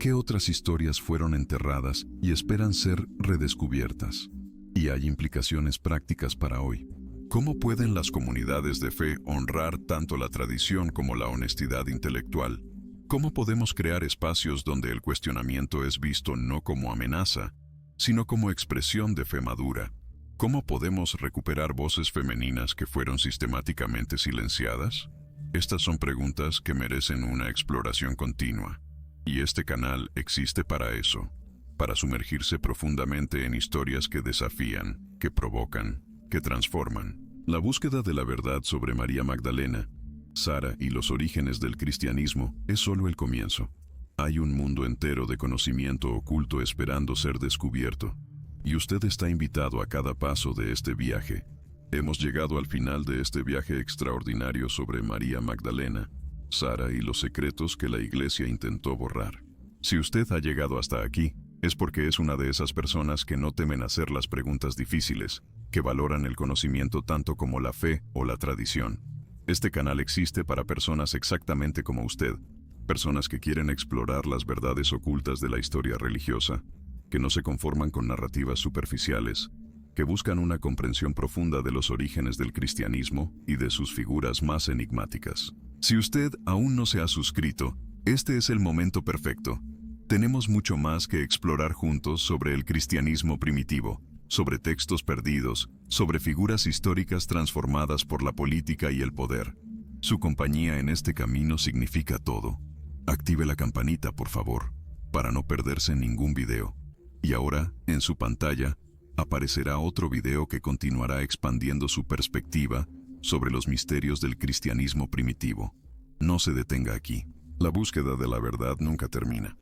¿Qué otras historias fueron enterradas y esperan ser redescubiertas? Y hay implicaciones prácticas para hoy. ¿Cómo pueden las comunidades de fe honrar tanto la tradición como la honestidad intelectual? ¿Cómo podemos crear espacios donde el cuestionamiento es visto no como amenaza, sino como expresión de fe madura? ¿Cómo podemos recuperar voces femeninas que fueron sistemáticamente silenciadas? Estas son preguntas que merecen una exploración continua. Y este canal existe para eso, para sumergirse profundamente en historias que desafían, que provocan, que transforman. La búsqueda de la verdad sobre María Magdalena, Sara y los orígenes del cristianismo es solo el comienzo. Hay un mundo entero de conocimiento oculto esperando ser descubierto, y usted está invitado a cada paso de este viaje. Hemos llegado al final de este viaje extraordinario sobre María Magdalena, Sara y los secretos que la Iglesia intentó borrar. Si usted ha llegado hasta aquí, es porque es una de esas personas que no temen hacer las preguntas difíciles, que valoran el conocimiento tanto como la fe o la tradición. Este canal existe para personas exactamente como usted, personas que quieren explorar las verdades ocultas de la historia religiosa, que no se conforman con narrativas superficiales, que buscan una comprensión profunda de los orígenes del cristianismo y de sus figuras más enigmáticas. Si usted aún no se ha suscrito, este es el momento perfecto. Tenemos mucho más que explorar juntos sobre el cristianismo primitivo, sobre textos perdidos, sobre figuras históricas transformadas por la política y el poder. Su compañía en este camino significa todo. Active la campanita, por favor, para no perderse ningún video. Y ahora, en su pantalla, aparecerá otro video que continuará expandiendo su perspectiva sobre los misterios del cristianismo primitivo. No se detenga aquí. La búsqueda de la verdad nunca termina.